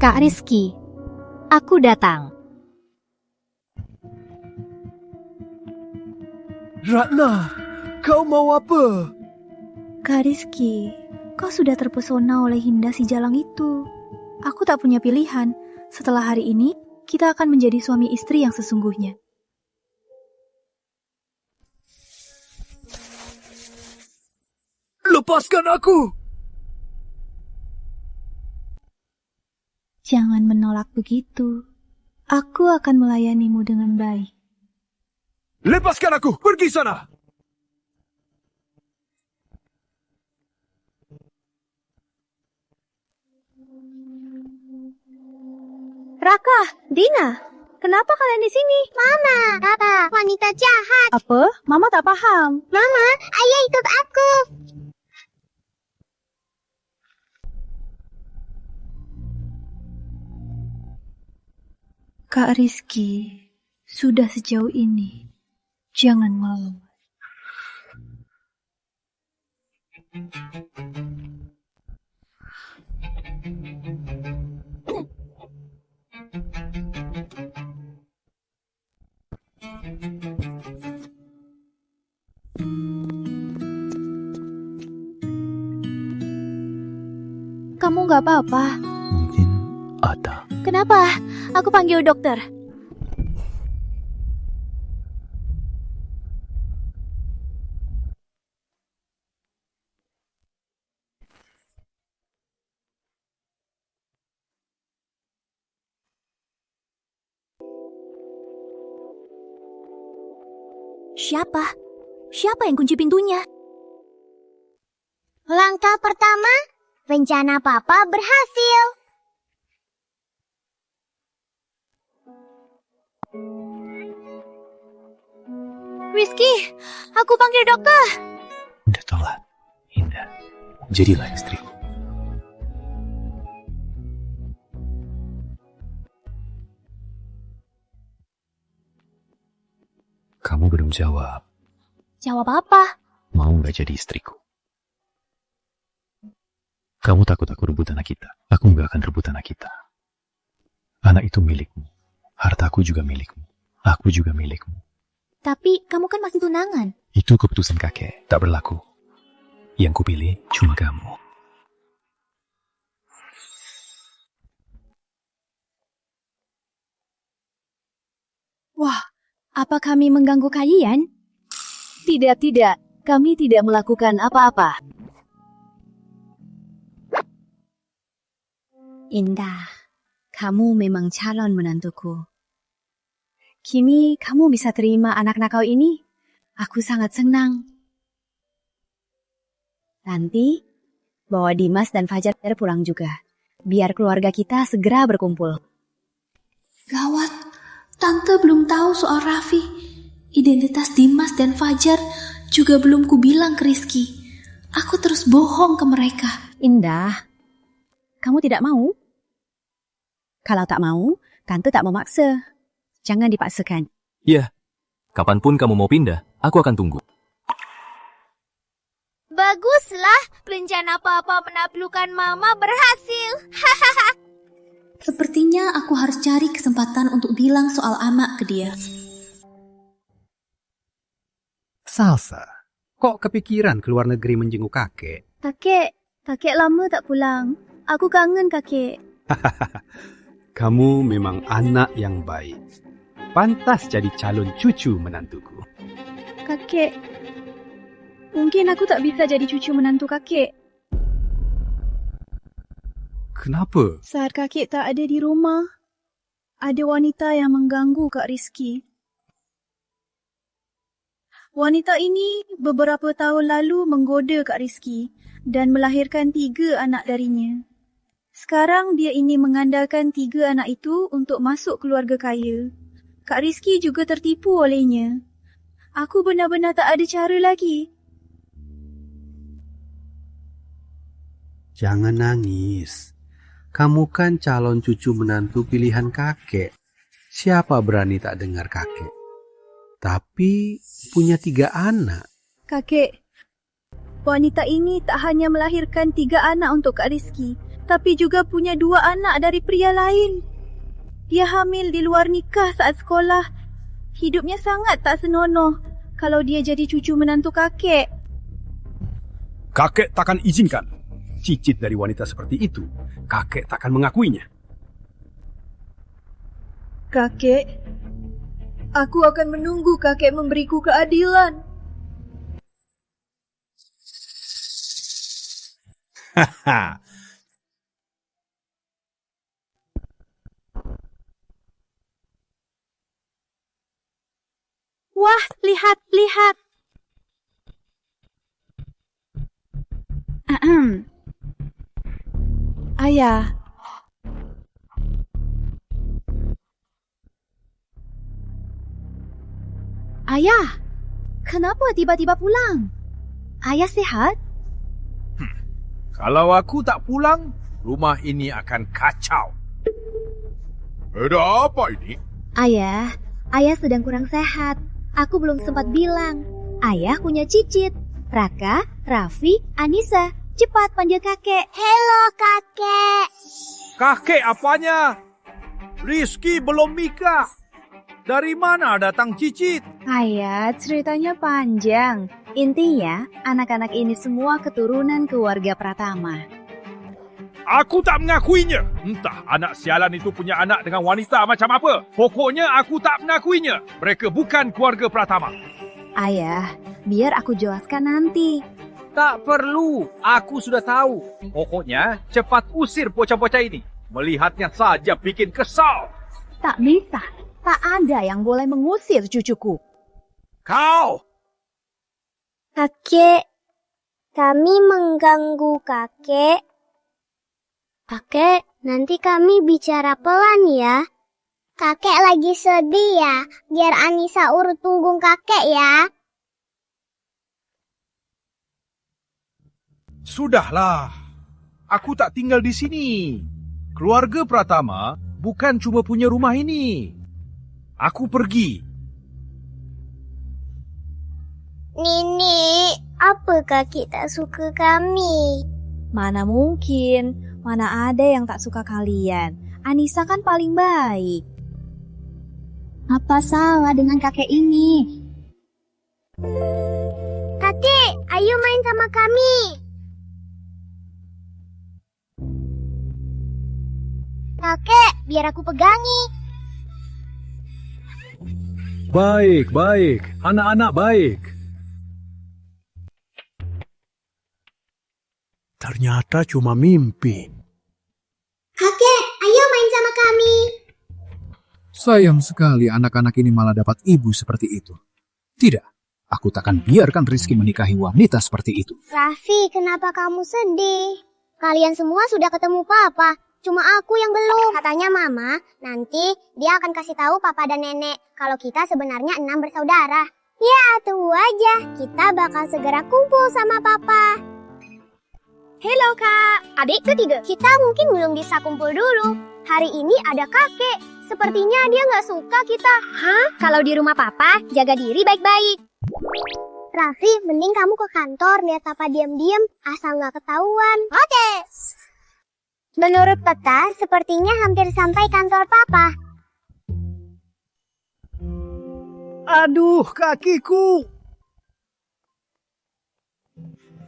Kak Rizky, aku datang. Ratna, kau mau apa? Kak Rizky, kau sudah terpesona oleh Hinda si Jalang itu. Aku tak punya pilihan. Setelah hari ini, kita akan menjadi suami istri yang sesungguhnya. Lepaskan aku! Jangan menolak begitu. Aku akan melayanimu dengan baik. Lepaskan aku! Pergi sana! Raka, Dina, kenapa kalian di sini? Mama, Papa, wanita jahat. Apa? Mama tak paham. Mama, ayah ikut aku. Kak Rizky, sudah sejauh ini, jangan malu. Kamu gak apa-apa? Mungkin ada. Kenapa? Aku panggil dokter. Siapa? Siapa yang kunci pintunya? Langkah pertama, rencana papa berhasil. Rizky, aku panggil dokter. Udah telat, Indah. Jadilah istriku. Kamu belum jawab. Jawab apa? Mau nggak jadi istriku? Kamu takut aku rebut anak kita. Aku nggak akan rebut anak kita. Anak itu milikmu. Hartaku juga milikmu. Aku juga milikmu. Tapi kamu kan masih tunangan. Itu keputusan kakek. Tak berlaku. Yang kupilih cuma kamu. Wah, apa kami mengganggu kalian? Tidak, tidak. Kami tidak melakukan apa-apa. Indah, kamu memang calon menantuku. Kini kamu bisa terima anak nakal ini. Aku sangat senang. Nanti, bawa Dimas dan Fajar pulang juga. Biar keluarga kita segera berkumpul. Gawat, Tante belum tahu soal Raffi. Identitas Dimas dan Fajar juga belum kubilang ke Rizky. Aku terus bohong ke mereka. Indah, kamu tidak mau? Kalau tak mau, Tante tak memaksa. Jangan dipaksakan. Ya, kapanpun kamu mau pindah, aku akan tunggu. Baguslah, rencana Papa menaklukkan Mama berhasil. Hahaha. Sepertinya aku harus cari kesempatan untuk bilang soal anak ke dia. Salsa, kok kepikiran keluar negeri menjenguk kakek? Kakek lama tak pulang. Aku kangen kakek. Kamu memang anak yang baik. Pantas jadi calon cucu menantuku. Kakek, mungkin aku tak bisa jadi cucu menantu kakek. Kenapa? Saat kakek tak ada di rumah, ada wanita yang mengganggu Kak Rizky. Wanita ini beberapa tahun lalu menggoda Kak Rizky dan melahirkan 3 anak darinya. Sekarang dia ingin mengandalkan 3 anak itu untuk masuk keluarga kaya. Kak Rizky juga tertipu olehnya. Aku benar-benar tak ada cara lagi. Jangan nangis. Kamu kan calon cucu menantu pilihan kakek. Siapa berani tak dengar kakek? Tapi punya 3 anak. Kakek, wanita ini tak hanya melahirkan 3 anak untuk Kak Rizky, tapi juga punya 2 anak dari pria lain. Dia hamil di luar nikah saat sekolah. Hidupnya sangat tak senonoh kalau dia jadi cucu menantu kakek. Kakek takkan izinkan. Cicit dari wanita seperti itu, kakek takkan mengakuinya. Kakek, aku akan menunggu kakek memberiku keadilan. Haha. Wah, lihat. Ayah. Ayah, kenapa tiba-tiba pulang? Ayah sehat? Kalau aku tak pulang, rumah ini akan kacau. Ada apa ini? Ayah sedang kurang sehat. Aku belum sempat bilang. Ayah punya cicit. Raka, Raffi, Anissa. Cepat panggil kakek. Halo kakek. Kakek apanya? Rizky belum nikah. Dari mana datang cicit? Ayah, ceritanya panjang. Intinya, anak-anak ini semua keturunan keluarga Pratama. Aku tak mengakuinya. Entah anak sialan itu punya anak dengan wanita macam apa. Pokoknya aku tak mengakuinya. Mereka bukan keluarga Pratama. Ayah, biar aku jelaskan nanti. Tak perlu, aku sudah tahu. Pokoknya cepat usir bocah-bocah ini. Melihatnya saja bikin kesal. Tak bisa. Tak ada yang boleh mengusir cucuku. Kau! Kakek, kami mengganggu kakek. Kakek, nanti kami bicara pelan ya. Kakek lagi sedih ya. Biar Anissa urut punggung kakek ya. Sudahlah. Aku tak tinggal di sini. Keluarga Pratama bukan cuma punya rumah ini. Aku pergi. Nini, apakah kita suka kami? Mana mungkin, mana ada yang tak suka kalian. Anissa kan paling baik. Apa salah dengan kakek ini? Kakek, ayo main sama kami. Kakek, biar aku pegangi. Baik. Anak-anak baik. Ternyata cuma mimpi. Kakek, ayo main sama kami. Sayang sekali anak-anak ini malah dapat ibu seperti itu. Tidak, aku takkan biarkan Rizky menikahi wanita seperti itu. Raffi, kenapa kamu sedih? Kalian semua sudah ketemu Papa, cuma aku yang belum. Katanya Mama, nanti dia akan kasih tahu Papa dan Nenek kalau kita sebenarnya 6 bersaudara. Ya, tunggu aja. Kita bakal segera kumpul sama Papa. Hello kak, adik ketiga. Kita mungkin belum bisa kumpul dulu. Hari ini ada kakek. Sepertinya dia nggak suka kita. Hah? Kalau di rumah papa, jaga diri baik-baik. Raffi, mending kamu ke kantor, lihat papa diam-diam, asal nggak ketahuan. Oke. Menurut peta, sepertinya hampir sampai kantor papa. Aduh, kakiku.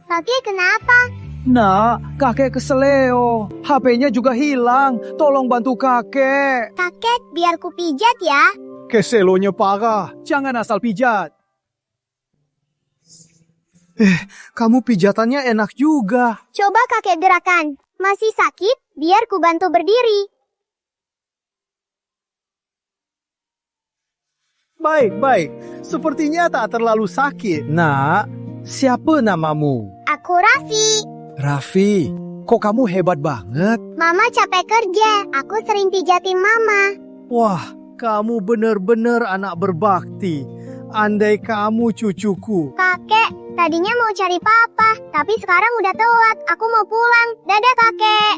Kakek kenapa? Nak, kakek keseleo. HP-nya juga hilang. Tolong bantu kakek. Kakek, biar ku pijat ya. Keselonya parah. Jangan asal pijat. Kamu pijatannya enak juga. Coba kakek gerakan. Masih sakit? Biar ku bantu berdiri. Baik. Sepertinya tak terlalu sakit. Nak, siapa namamu? Aku Raffi. Raffi, kok kamu hebat banget? Mama capek kerja. Aku sering pijatin mama. Wah, kamu benar-benar anak berbakti. Andai kamu cucuku. Kakek, tadinya mau cari papa, tapi sekarang udah telat. Aku mau pulang. Dadah kakek.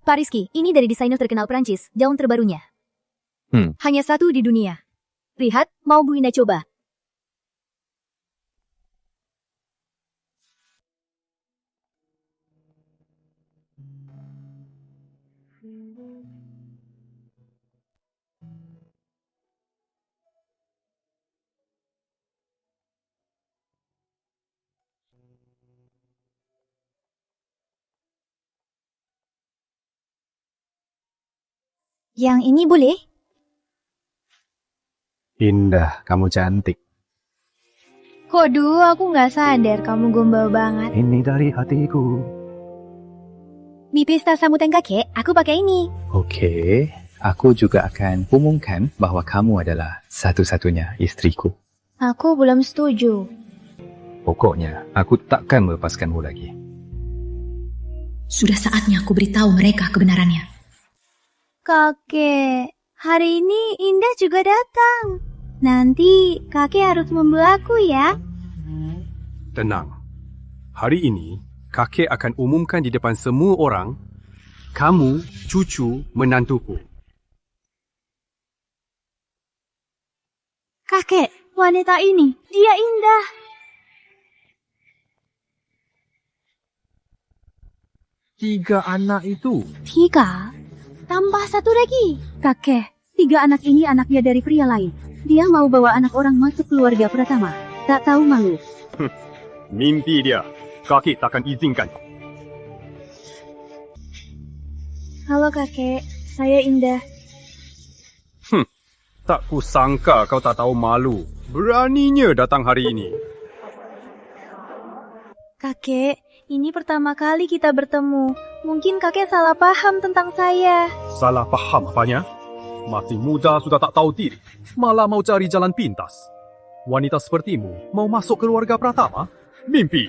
Pak Rizky, ini dari desainer terkenal Prancis, gaun terbarunya. Hanya satu di dunia. Lihat, mau Bu Indah coba? Yang ini boleh? Indah, kamu cantik. Kok dulu aku nggak sadar kamu gombal banget. Ini dari hatiku. Di pesta sambutan kakek, aku pakai ini. Oke, aku juga akan umumkan bahwa kamu adalah satu-satunya istriku. Aku belum setuju. Pokoknya, aku takkan melepaskanmu lagi. Sudah saatnya aku beritahu mereka kebenarannya. Kakek, hari ini Indah juga datang. Nanti kakek harus membelaku ya. Tenang. Hari ini, kakek akan umumkan di depan semua orang, kamu cucu menantuku. Kakek, wanita ini, dia Indah. Tiga anak itu. 3? Tambah satu lagi. Kakek, 3 anak ini anaknya dari pria lain. Dia mau bawa anak orang masuk keluarga pertama. Tak tahu malu. Mimpi dia. Kakek takkan izinkan. Halo kakek, saya Indah. Tak kusangka kau tak tahu malu. Beraninya datang hari ini. Kakek, ini pertama kali kita bertemu. Mungkin kakek salah paham tentang saya. Salah paham apanya? Masih muda sudah tak tahu diri. Malah mau cari jalan pintas. Wanita sepertimu mau masuk keluarga Pratama? Mimpi.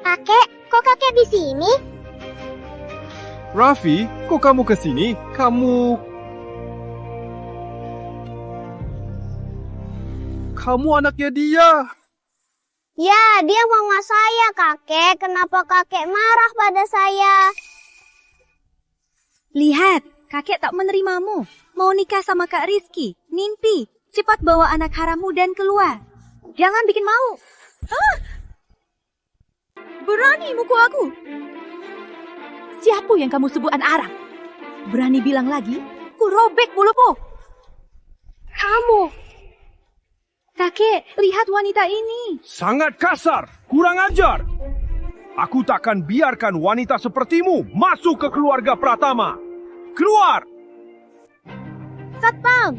Kakek, kok kakek di sini? Raffi, kok kamu ke sini? Kamu anaknya dia. Ya, dia mama saya, kakek. Kenapa kakek marah pada saya? Lihat, kakek tak menerimamu. Mau nikah sama Kak Rizky. Mimpi, cepat bawa anak harammu dan keluar. Jangan bikin mau. Berani mukul aku? Siapa yang kamu sebut anak haram? Berani bilang lagi, ku robek mulutmu. Kamu. Kakek, lihat wanita ini. Sangat kasar, kurang ajar. Aku takkan biarkan wanita sepertimu masuk ke keluarga Pratama. Keluar! Satpam,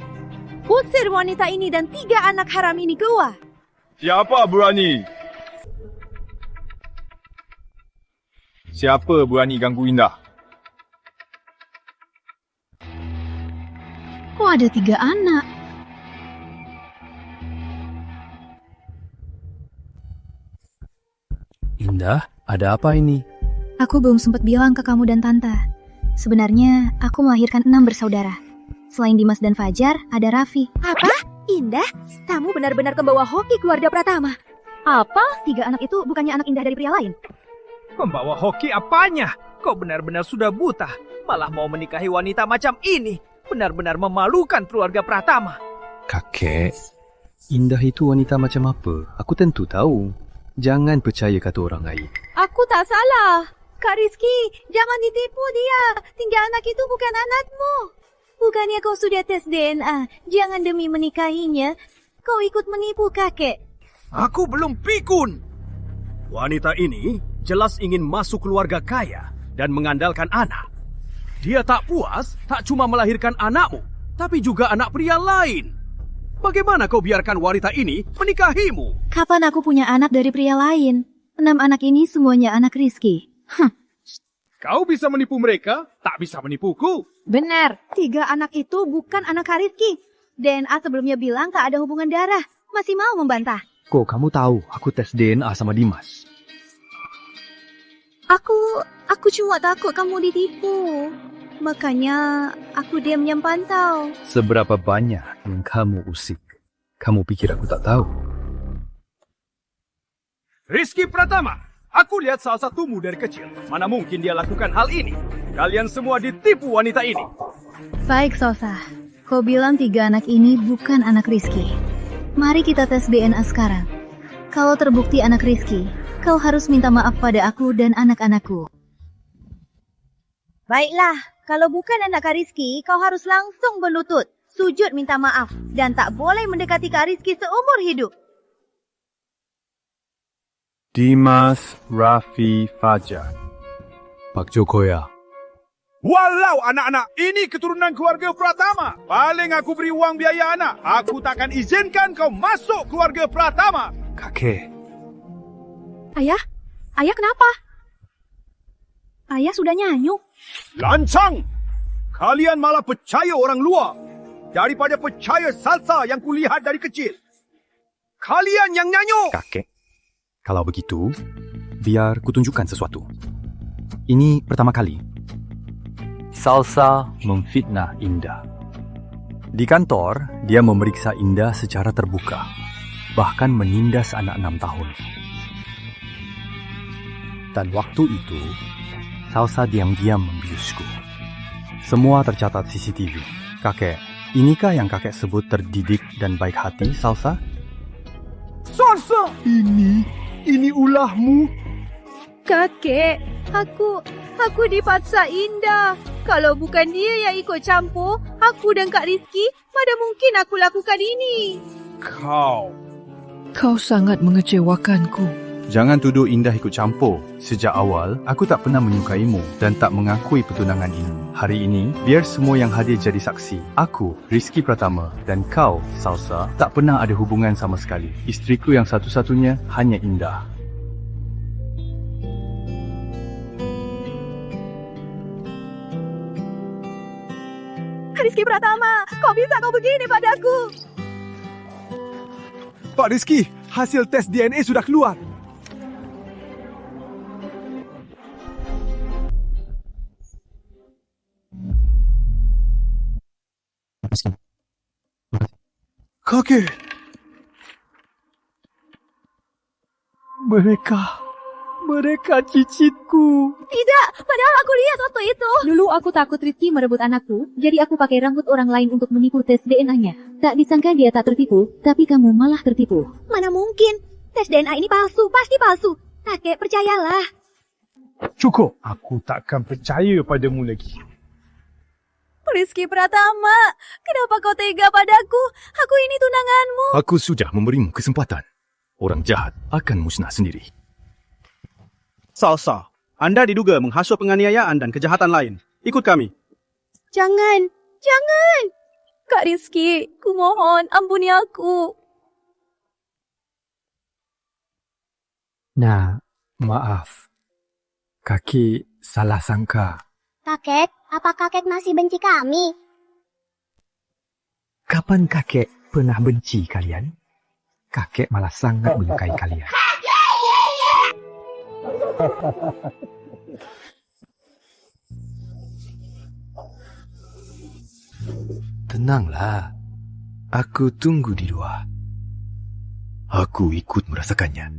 usir wanita ini dan 3 anak haram ini keluar. Siapa berani? Siapa berani ganggu Indah? Kok ada 3 anak? Indah, ada apa ini? Aku belum sempat bilang ke kamu dan Tante. Sebenarnya, aku melahirkan 6 bersaudara. Selain Dimas dan Fajar, ada Raffi. Apa? Indah? Kamu benar-benar pembawa hoki keluarga Pratama. Apa? 3 anak itu bukannya anak Indah dari pria lain? Pembawa hoki apanya? Kau benar-benar sudah buta. Malah mau menikahi wanita macam ini. Benar-benar memalukan keluarga Pratama. Kakek, Indah itu wanita macam apa? Aku tentu tahu. Jangan percaya kata orang lain. Aku tak salah. Kak Rizky, jangan ditipu dia. 3 anak itu bukan anakmu. Bukannya kau sudah tes DNA? Jangan demi menikahinya, kau ikut menipu kakek. Aku belum pikun. Wanita ini jelas ingin masuk keluarga kaya dan mengandalkan anak. Dia tak puas, tak cuma melahirkan anakmu, tapi juga anak pria lain. Bagaimana kau biarkan wanita ini menikahimu? Kapan aku punya anak dari pria lain? 6 anak ini semuanya anak Rizky. Kau bisa menipu mereka, tak bisa menipuku. Benar, 3 anak itu bukan anak Kak Rizky. DNA sebelumnya bilang tak ada hubungan darah. Masih mau membantah. Kok kamu tahu aku tes DNA sama Dimas? Aku cuma takut kamu ditipu. Makanya aku diam-diam pantau. Seberapa banyak yang kamu usik? Kamu pikir aku tak tahu? Rizky Pratama, aku lihat salah satumu dari kecil. Mana mungkin dia lakukan hal ini? Kalian semua ditipu wanita ini. Baik, Salsa. Kau bilang 3 anak ini bukan anak Rizky. Mari kita tes DNA sekarang. Kalau terbukti anak Rizky, kau harus minta maaf pada aku dan anak-anakku. Baiklah, kalau bukan anak Kak Rizky, kau harus langsung berlutut, sujud minta maaf, dan tak boleh mendekati Kak Rizky seumur hidup. Dimas, Raffi, Fajar. Pak Joko ya. Walau anak-anak, ini keturunan keluarga Pratama. Paling aku beri uang biaya anak. Aku takkan izinkan kau masuk keluarga Pratama. Kakek. Ayah? Ayah kenapa? Ayah sudah nyanyuk. Lancang! Kalian malah percaya orang luar daripada percaya Salsa yang kulihat dari kecil. Kalian yang nyanyuk! Kakek, kalau begitu, biar kutunjukkan sesuatu. Ini pertama kali. Salsa memfitnah Indah. Di kantor, dia memeriksa Indah secara terbuka, bahkan menindas anak 6 tahun. Dan waktu itu, Salsa diam-diam membiusku. Semua tercatat CCTV. Kakek, inikah yang kakek sebut terdidik dan baik hati, Salsa? Salsa! Ini ulahmu. Kakek, aku dipaksa Indah. Kalau bukan dia yang ikut campur, aku dan Kak Rizky, mana mungkin aku lakukan ini. Kau sangat mengecewakanku. Jangan tuduh Indah ikut campur. Sejak awal, aku tak pernah menyukaimu dan tak mengakui pertunangan ini. Hari ini, biar semua yang hadir jadi saksi. Aku, Rizky Pratama, dan kau, Salsa, tak pernah ada hubungan sama sekali. Isteriku yang satu-satunya hanya Indah. Rizky Pratama, kok bisa kau begini padaku? Pak Rizky, hasil tes DNA sudah keluar. Kakek. Mereka cicitku. Tidak, padahal aku lihat waktu itu. Dulu aku takut Rizky merebut anakku, jadi aku pakai rambut orang lain untuk menipu tes DNA-nya. Tak disangka dia tak tertipu, tapi kamu malah tertipu. Mana mungkin? Tes DNA ini palsu, pasti palsu. Kakek, percayalah. Cukup. Aku takkan percaya padamu lagi. Rizky Pratama, kenapa kau tega padaku? Aku ini tunanganmu. Aku sudah memberimu kesempatan. Orang jahat akan musnah sendiri. Salsa, Anda diduga menghasut penganiayaan dan kejahatan lain. Ikut kami. Jangan. Kak Rizky, kumohon, ampuni aku. Nah, maaf. Kaki salah sangka. Kakek, apa kakek masih benci kami? Kapan kakek pernah benci kalian? Kakek malah sangat menyukai kalian. Tenanglah. Aku tunggu di luar. Aku ikut merasakannya.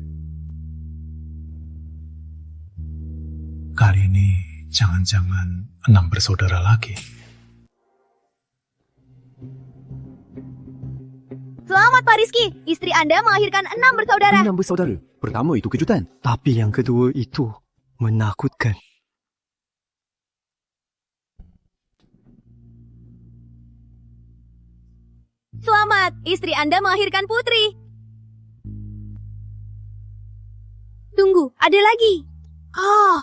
Kali ini jangan-jangan 6 bersaudara lagi. Selamat Pak Rizky, istri Anda melahirkan 6 bersaudara. 6 bersaudara. Pertama itu kejutan. Tapi yang kedua itu menakutkan. Selamat, istri Anda melahirkan putri. Tunggu, ada lagi. Oh,